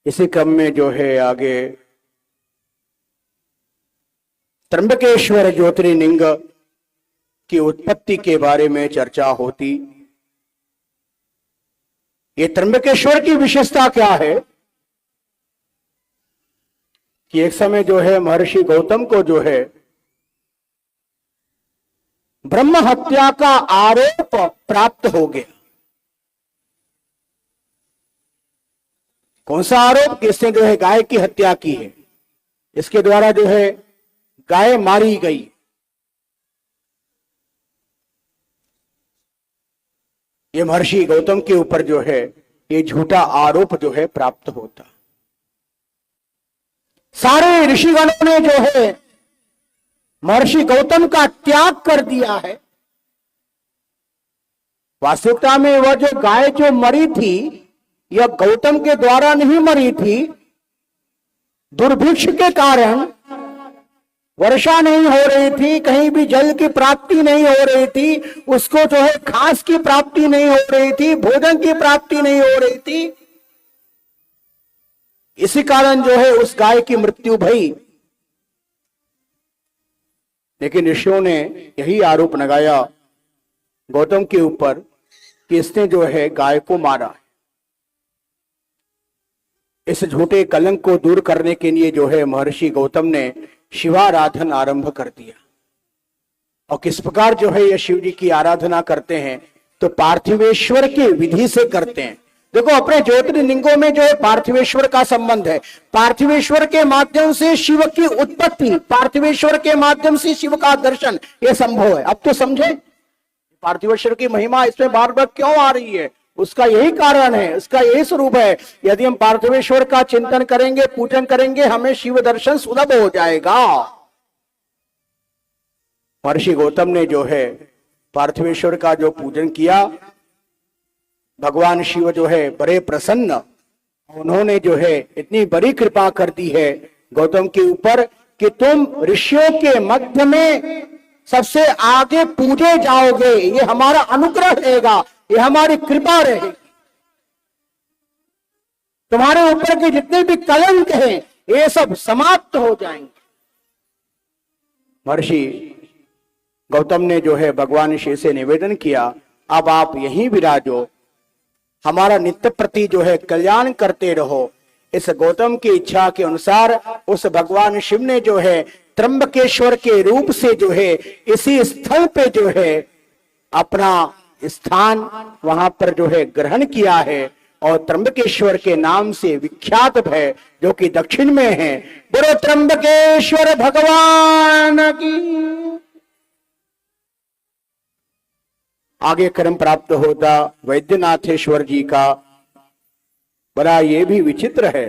[SPEAKER 2] इसी क्रम में जो है आगे त्र्यंबकेश्वर ज्योतिर्लिंग की उत्पत्ति के बारे में चर्चा होती। ये त्र्यंबकेश्वर की विशेषता क्या है कि एक समय जो है महर्षि गौतम को जो है ब्रह्म हत्या का आरोप प्राप्त हो गया। कौन सा आरोप? कि इसने जो है गाय की हत्या की है, इसके द्वारा जो है गाय मारी गई। ये महर्षि गौतम के ऊपर जो है ये झूठा आरोप जो है प्राप्त होता। सारे ऋषिगणों ने जो है महर्षि गौतम का त्याग कर दिया है। वास्तविकता में वह जो गाय जो मरी थी यह गौतम के द्वारा नहीं मरी थी। दुर्भिक्ष के कारण वर्षा नहीं हो रही थी, कहीं भी जल की प्राप्ति नहीं हो रही थी, उसको जो है घास की प्राप्ति नहीं हो रही थी, भोजन की प्राप्ति नहीं हो रही थी। इसी कारण जो है उस गाय की मृत्यु भई।
[SPEAKER 3] लेकिन ऋषियों ने यही आरोप लगाया गौतम के ऊपर कि इसने जो है गाय को मारा है। इस झूठे कलंक को दूर करने के लिए जो है महर्षि गौतम ने शिवाराधन आरंभ कर दिया। और किस प्रकार जो है ये शिव जी की आराधना करते हैं, तो पार्थिवेश्वर की विधि से करते हैं। देखो, अपने ज्योतिर्लिंगों में जो है पार्थिवेश्वर का संबंध है। पार्थिवेश्वर के माध्यम से शिव की उत्पत्ति, पार्थिवेश्वर के माध्यम से शिव का दर्शन, यह संभव है। अब तो समझे पार्थिवेश्वर की महिमा इसमें बार बार क्यों आ रही है। उसका यही कारण है, उसका यही स्वरूप है। यदि हम पार्थिवेश्वर का चिंतन करेंगे, पूजन करेंगे, हमें शिव दर्शन सुलभ हो जाएगा। महर्षि गौतम ने जो है पार्थिवेश्वर का जो पूजन किया, भगवान शिव जो है बड़े प्रसन्न, उन्होंने जो है इतनी बड़ी कृपा कर दी है गौतम के ऊपर कि तुम ऋषियों के मध्य में सबसे आगे पूजे जाओगे। ये हमारा अनुग्रह रहेगा, ये हमारी कृपा रहेगी। तुम्हारे ऊपर के जितने भी कलंक हैं ये सब समाप्त हो जाएंगे। महर्षि गौतम ने जो है भगवान शिव से निवेदन किया, अब आप यहीं विराजो, हमारा नित्य प्रति जो है कल्याण करते रहो। इस गौतम की इच्छा के अनुसार उस भगवान शिव ने जो है त्र्यंबकेश्वर के रूप से जो है इसी स्थल पे जो है अपना स्थान वहां पर जो है ग्रहण किया है और त्र्यंबकेश्वर के नाम से विख्यात है, जो कि दक्षिण में है। बोलो त्र्यंबकेश्वर भगवान की। आगे क्रम प्राप्त होता वैद्यनाथेश्वर जी का। बड़ा ये भी विचित्र है,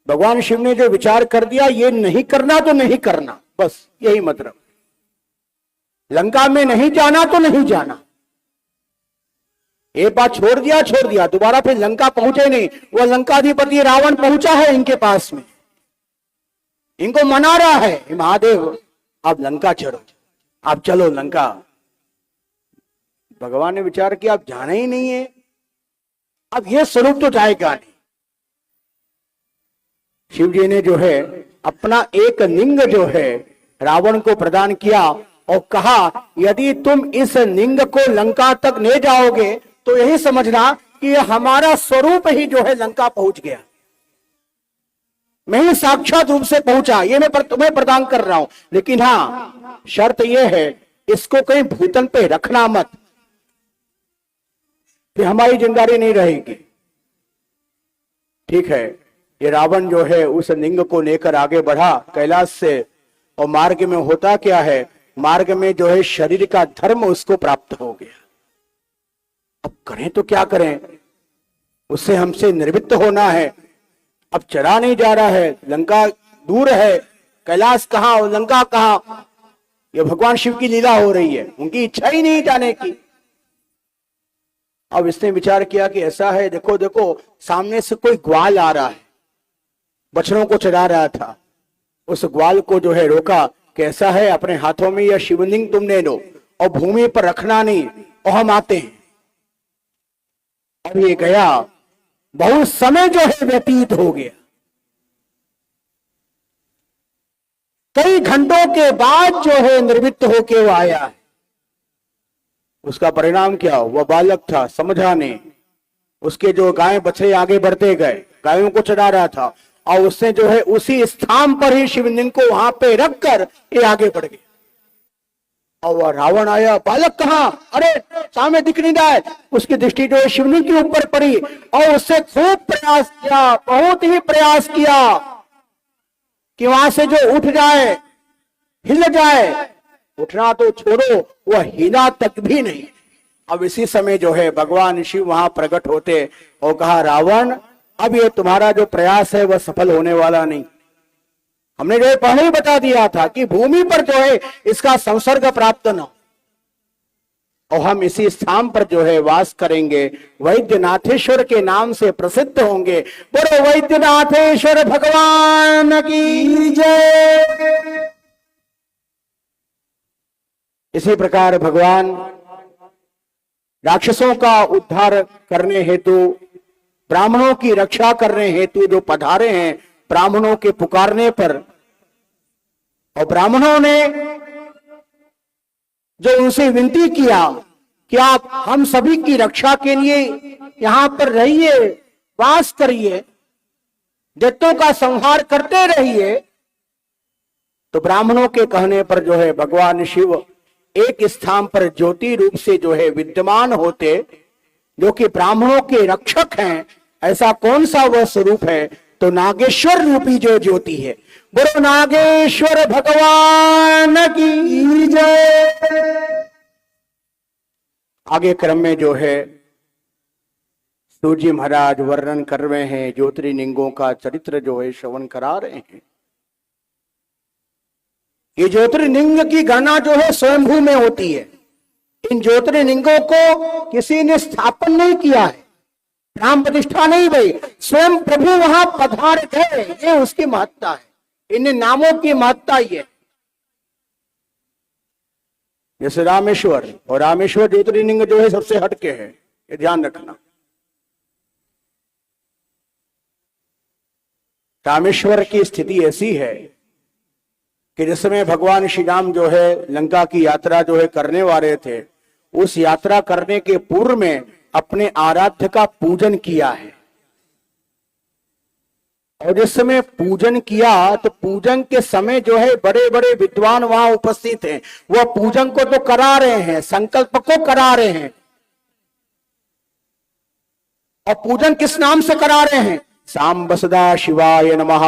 [SPEAKER 3] भगवान शिव ने जो विचार कर दिया, ये नहीं करना तो नहीं करना, बस यही मतलब। लंका में नहीं जाना तो नहीं जाना, एक बार छोड़ दिया, दोबारा फिर लंका पहुंचे नहीं। वो लंकाधिपति रावण पहुंचा है इनके पास में, इनको मना रहा है, महादेव आप लंका चलो, आप चलो लंका। भगवान ने विचार किया अब जाना ही नहीं है, अब ये स्वरूप तो जाएगा नहीं। शिव जी ने जो है अपना एक लिंग जो है रावण को प्रदान किया और कहा, यदि तुम इस लिंग को लंका तक ले जाओगे तो यही समझना कि हमारा स्वरूप ही जो है लंका पहुंच गया। मैं ही साक्षात रूप से पहुंचा, ये मैं तुम्हें प्रदान कर रहा हूं। लेकिन हाँ, शर्त यह है इसको कहीं भूतल पे रखना मत, फिर हमारी जिम्मेदारी नहीं रहेगी। ठीक है, ये रावण जो है उस लिंग को लेकर आगे बढ़ा कैलाश से, और मार्ग में होता क्या है, मार्ग में जो है शरीर का धर्म उसको प्राप्त हो गया। अब करें तो क्या करें, उससे हमसे निर्वृत्त होना है। अब चला नहीं जा रहा है, लंका दूर है, कैलाश कहां और लंका कहां, ये भगवान शिव की लीला हो रही है, उनकी इच्छा ही नहीं जाने की। अब इसने विचार किया कि ऐसा है, देखो देखो सामने से कोई ग्वाल आ रहा है, बछड़ों को चढ़ा रहा था। उस ग्वाल को जो है रोका, कैसा है अपने हाथों में यह शिवलिंग तुम ले लो और भूमि पर रखना नहीं, और हम आते हैं। अब ये गया, बहुत समय जो है व्यतीत हो गया। कई घंटों के बाद जो है निर्वृत्त होके वो आया है। उसका परिणाम क्या, वह बालक था, समझा नहीं। उसके जो गाय बछड़े आगे बढ़ते गए, गायों को चढ़ा रहा था, और उसने जो है उसी स्थान पर ही शिवलिंग को वहां पे रखकर ये आगे बढ़ गया। और वह रावण आया, बालक कहां, अरे सामने दिख नहीं रहा है। उसकी दृष्टि जो है शिवलिंग के ऊपर पड़ी और उससे खूब प्रयास किया, बहुत ही प्रयास किया कि वहां से जो उठ जाए, हिल जाए। उठना तो छोड़ो, वह हिला तक भी नहीं। अब इसी समय जो है भगवान शिव वहां प्रकट होते और कहा, रावण अब ये तुम्हारा जो प्रयास है वह सफल होने वाला नहीं। हमने जो है पहले ही बता दिया था कि भूमि पर जो है इसका संसर्ग प्राप्त न हो, और हम इसी स्थान पर जो है वास करेंगे, वैद्यनाथेश्वर के नाम से प्रसिद्ध होंगे। बोलो वैद्यनाथेश्वर भगवान की जय। इसी प्रकार भगवान राक्षसों का उद्धार करने हेतु, ब्राह्मणों की रक्षा करने हेतु जो पधारे हैं, ब्राह्मणों के पुकारने पर और ब्राह्मणों ने जो उनसे विनती किया कि आप हम सभी की रक्षा के लिए यहां पर रहिए, वास करिए, दैत्यों का संहार करते रहिए, तो ब्राह्मणों के कहने पर जो है भगवान शिव एक स्थान पर ज्योति रूप से जो है विद्यमान होते, जो कि ब्राह्मणों के रक्षक हैं। ऐसा कौन सा वह स्वरूप है? तो नागेश्वर रूपी जो ज्योति है। गुरु नागेश्वर भगवान की जय। आगे क्रम में जो है सूर्य महाराज वर्णन कर रहे हैं, ज्योतिर्लिंगों का चरित्र जो है श्रवण करा रहे हैं। ये ज्योतिर्लिंग की गणना जो है स्वयंभू में होती है। इन ज्योतिर्लिंगों को किसी ने स्थापन नहीं किया है, नाम प्रतिष्ठा नहीं भई, स्वयं प्रभु वहां पधार गए, ये उसकी महत्ता है। इन नामों की महत्ता ये, जैसे रामेश्वर, और रामेश्वर ज्योतिर्लिंग जो है सबसे हटके है, ये ध्यान रखना। रामेश्वर की स्थिति ऐसी है कि जिस समय भगवान श्री राम जो है लंका की यात्रा जो है करने वाले थे, उस यात्रा करने के पूर्व में अपने आराध्य का पूजन किया है। और जिस समय पूजन किया तो पूजन के समय जो है बड़े बड़े विद्वान वहां उपस्थित हैं, वह पूजन को तो करा रहे हैं, संकल्प को करा रहे हैं। और पूजन किस नाम से करा रहे हैं? सांब सदा शिवाय नमः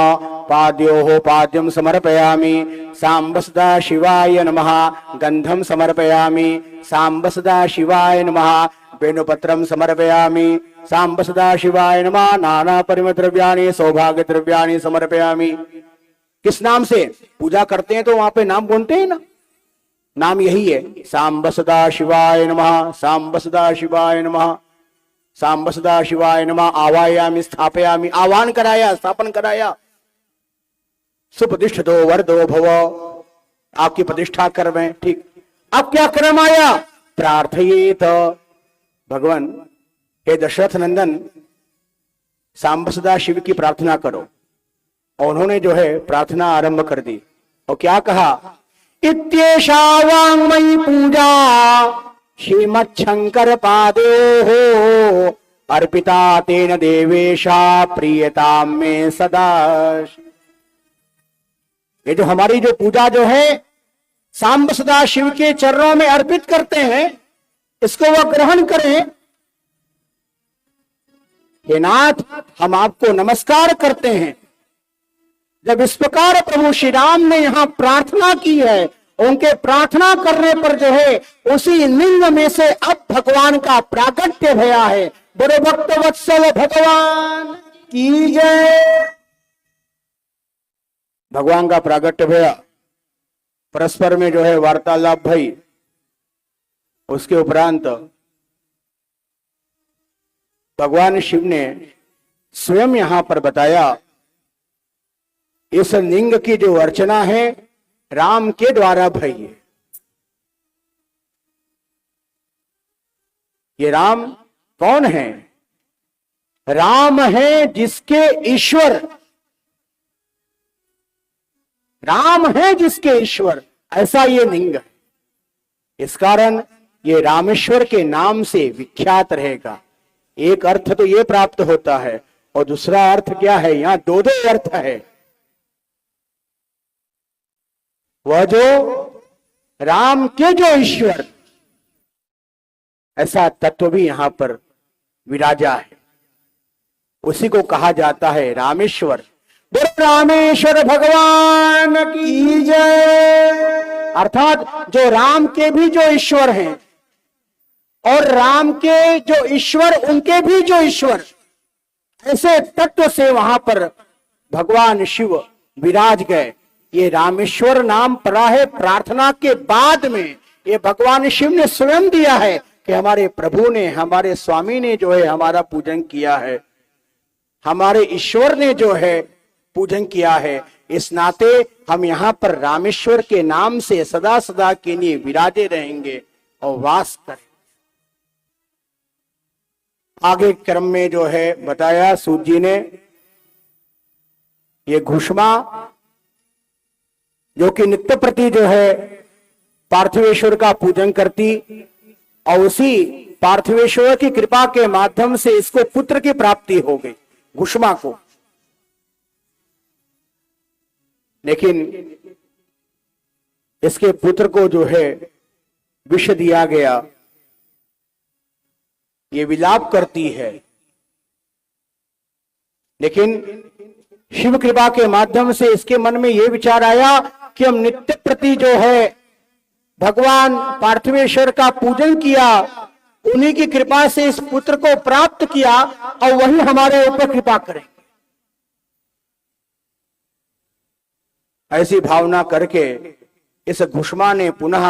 [SPEAKER 3] पाद्योः पाद्यम समर्पयामि, सांब सदा शिवाय नमः गंधम समर्पयामि, सांब सदा शिवाय नमः वेणुपत्रम समर्पयामि, सांब सदा शिवाय नमः नाना परिमल द्रव्याणि सौभाग्य द्रव्याणि समर्पयामि। किस नाम से पूजा करते हैं तो वहां पे नाम बोलते हैं ना, नाम यही है, सांब सदा शिवाय नमः, सांब सदा शिवाय नमः, सांब सदा शिवाय नमः आवायामि स्थापयामि, आह्वान कराया, स्थापन कराया। सुप्रतिष्ठितो वरदो भव, आपकी प्रतिष्ठा कर्म। ठीक, अब क्या क्रम आया? प्रार्थयेत, भगवान हे दशरथ नंदन सांब सदा शिव की प्रार्थना करो। और उन्होंने जो है प्रार्थना आरंभ कर दी और क्या कहा? इत्येषा वाङ्मयी पूजा श्रीमच्छंकर पादयोः अर्पिता तेन देवेशा प्रियताम में सदा। ये जो हमारी जो पूजा जो है सांब सदा शिव के चरणों में अर्पित करते हैं, इसको वह ग्रहण करें। हे नाथ, हम आपको नमस्कार करते हैं। जब इस प्रकार प्रभु श्री राम ने यहां प्रार्थना की है, उनके प्रार्थना करने पर जो है उसी लिंग में से अब भगवान का प्रागट्य भया है। बड़े भक्त वत्सल भगवान की जय। भगवान का प्रागट्य भया, परस्पर में जो है वार्तालाप भई। उसके उपरांत भगवान शिव ने स्वयं यहां पर बताया, इस लिंग की जो अर्चना है राम के द्वारा भई है। ये राम कौन है? राम है जिसके ईश्वर, राम है जिसके ईश्वर, ऐसा ये लिंग है। इस कारण ये रामेश्वर के नाम से विख्यात रहेगा। एक अर्थ तो ये प्राप्त होता है और दूसरा अर्थ क्या है? यहां दो दो अर्थ है। वह जो राम के जो ईश्वर, ऐसा तत्व भी यहां पर विराजा है। उसी को कहा जाता है रामेश्वर। बोलो रामेश्वर भगवान की जय। अर्थात जो राम के भी जो ईश्वर हैं और राम के जो ईश्वर उनके भी जो ईश्वर, ऐसे तत्व से वहां पर भगवान शिव विराज गए। ये रामेश्वर नाम पड़ा है प्रार्थना के बाद में। ये भगवान शिव ने स्वयं दिया है कि हमारे प्रभु ने, हमारे स्वामी ने जो है हमारा पूजन किया है, हमारे ईश्वर ने जो है पूजन किया है। इस नाते हम यहाँ पर रामेश्वर के नाम से सदा सदा के लिए विराजे रहेंगे और वास करें। आगे क्रम में जो है बताया सूत जी ने, ये घुष्मा जो कि नित्य प्रति जो है पार्थिवेश्वर का पूजन करती और उसी पार्थिवेश्वर की कृपा के माध्यम से इसको पुत्र की प्राप्ति हो गई, घुष्मा को। लेकिन इसके पुत्र को जो है विष दिया गया। ये विलाप करती है, लेकिन शिव कृपा के माध्यम से इसके मन में यह विचार आया कि हम नित्य प्रति जो है भगवान पार्थिवेश्वर का पूजन किया, उन्हीं की कृपा से इस पुत्र को प्राप्त किया और वही हमारे ऊपर कृपा करेंगे। ऐसी भावना करके इस घुष्मा ने पुनः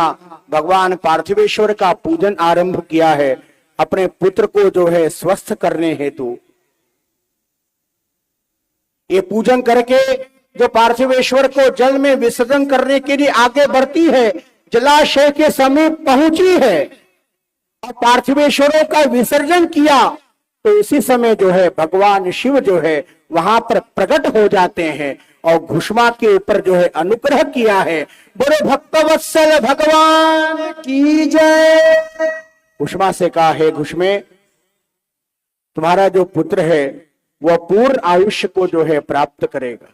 [SPEAKER 3] भगवान पार्थिवेश्वर का पूजन आरंभ किया है, अपने पुत्र को जो है स्वस्थ करने हेतु। ये पूजन करके जो पार्थिवेश्वर को जल में विसर्जन करने के लिए आगे बढ़ती है, जलाशय के समीप पहुंची है और पार्थिवेश्वरों का विसर्जन किया, तो इसी समय जो है भगवान शिव जो है वहां पर प्रकट हो जाते हैं और घुष्मा के ऊपर जो है अनुग्रह किया है। बोलो भक्तवत्सल भगवान की जय। घुष्मा से कहा है, घुष्मे तुम्हारा जो पुत्र है वह पूर्ण आयुष्य को जो है प्राप्त करेगा,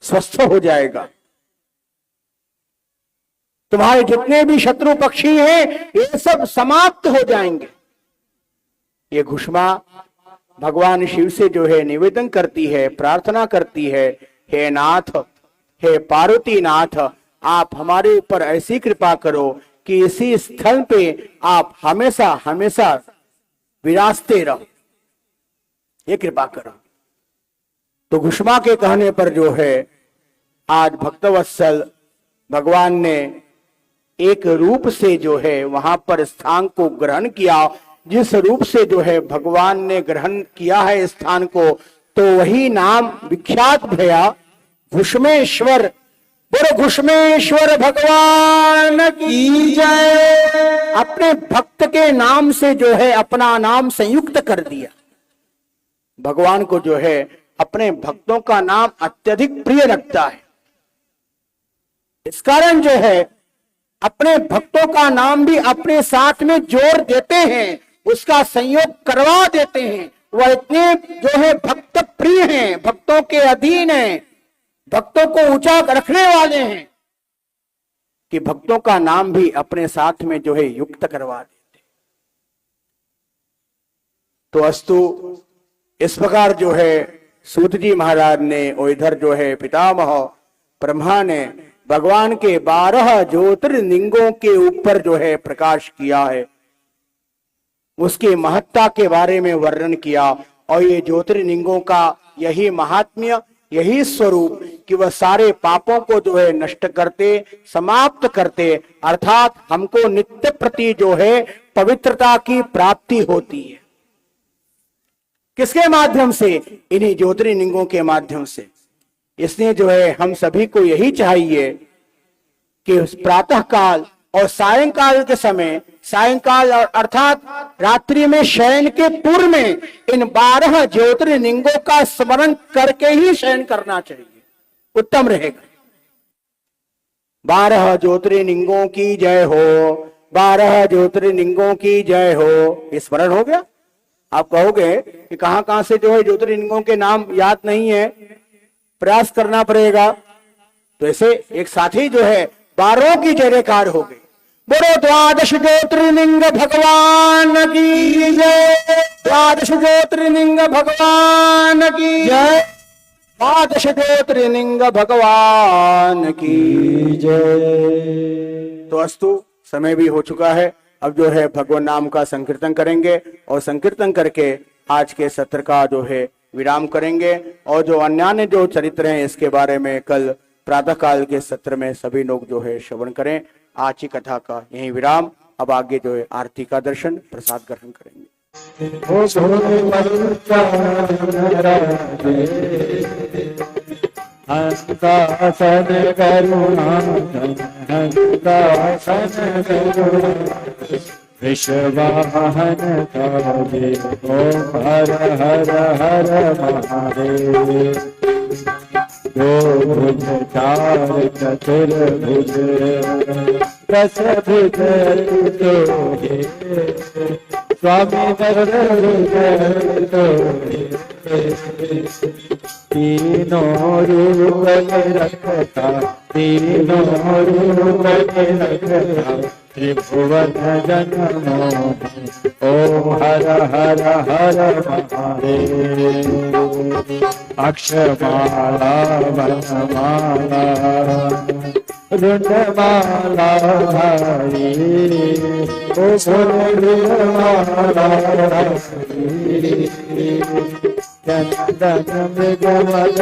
[SPEAKER 3] स्वस्थ हो जाएगा। तुम्हारे जितने भी शत्रु पक्षी हैं ये सब समाप्त हो जाएंगे। ये घुष्मा भगवान शिव से जो है निवेदन करती है, प्रार्थना करती है, हे नाथ, हे पार्वती नाथ, आप हमारे ऊपर ऐसी कृपा करो कि इसी स्थल पे आप हमेशा हमेशा विराजते रहो, ये कृपा करो। तो घुष्मा के कहने पर जो है आज भक्तवत्सल भगवान ने एक रूप से जो है वहां पर स्थान को ग्रहण किया। जिस रूप से जो है भगवान ने ग्रहण किया है स्थान को, तो वही नाम विख्यात भया घुष्मेश्वर। बोलो घुष्मेश्वर भगवान की जय। अपने भक्त के नाम से जो है अपना नाम संयुक्त कर दिया। भगवान को जो है अपने भक्तों का नाम अत्यधिक प्रिय लगता है, इस कारण जो है अपने भक्तों का नाम भी अपने साथ में जोड़ देते हैं, उसका संयोग करवा देते हैं। वह इतने जो है भक्त प्रिय हैं, भक्तों के अधीन हैं, भक्तों को ऊंचा रखने वाले हैं कि भक्तों का नाम भी अपने साथ में जो है युक्त करवा देते। तो अस्तु इस प्रकार जो है सूत जी महाराज ने और इधर जो है पितामह ब्रह्मा ने भगवान के 12 ज्योतिर्लिंगों के ऊपर जो है प्रकाश किया है, उसकी महत्ता के बारे में वर्णन किया। और ये ज्योतिर्लिंगों का यही महात्म्य, यही स्वरूप कि वह सारे पापों को जो है नष्ट करते, समाप्त करते, अर्थात हमको नित्य प्रति जो है पवित्रता की प्राप्ति होती है। किसके माध्यम से? इन्हीं ज्योतिर्लिंगों के माध्यम से। इसलिए जो है हम सभी को यही चाहिए कि प्रातः काल और सायंकाल के समय, सायंकाल और अर्थात रात्रि में शयन के पूर्व में इन 12 ज्योतिर्लिंगों का स्मरण करके ही शयन करना चाहिए, उत्तम रहेगा। 12 ज्योतिर्लिंगों की जय हो, 12 ज्योतिर्लिंगों की जय हो। स्मरण हो गया? आप कहोगे कि कहां कहां से जो है ज्योतिर्लिंगों के नाम याद नहीं है, प्रयास करना पड़ेगा। तो ऐसे एक साथ ही जो है 12 की जयकार हो गई। बोलो द्वादश ज्योतिर्लिंग भगवान की जय, द्वादश ज्योतिर्लिंग भगवान की जय, द्वादश ज्योतिर्लिंग भगवान की जय। तो अस्तु समय भी हो चुका है, अब जो है भगवान नाम का संकीर्तन करेंगे और संकीर्तन करके आज के सत्र का जो है विराम करेंगे। और जो अन्य जो चरित्र हैं इसके बारे में कल प्रातः काल के सत्र में सभी लोग जो है श्रवण करें। आज की कथा का यही विराम। अब आगे जो है आरती का दर्शन, प्रसाद ग्रहण करेंगे।
[SPEAKER 2] विश्ववाहन काले ओम हर हर हर महादेव। भुज चार चतुर्भुज दस भुज तोहे स्वामी नर तोहे तीनों रूप में रखता तीनों रूप में रखता त्रिभुवन जन्म ओम हर हर हर महादेव अक्षमाला वनमाला रुंडमाला हरि ओ रुंडमाला हरि चंदन मृगमल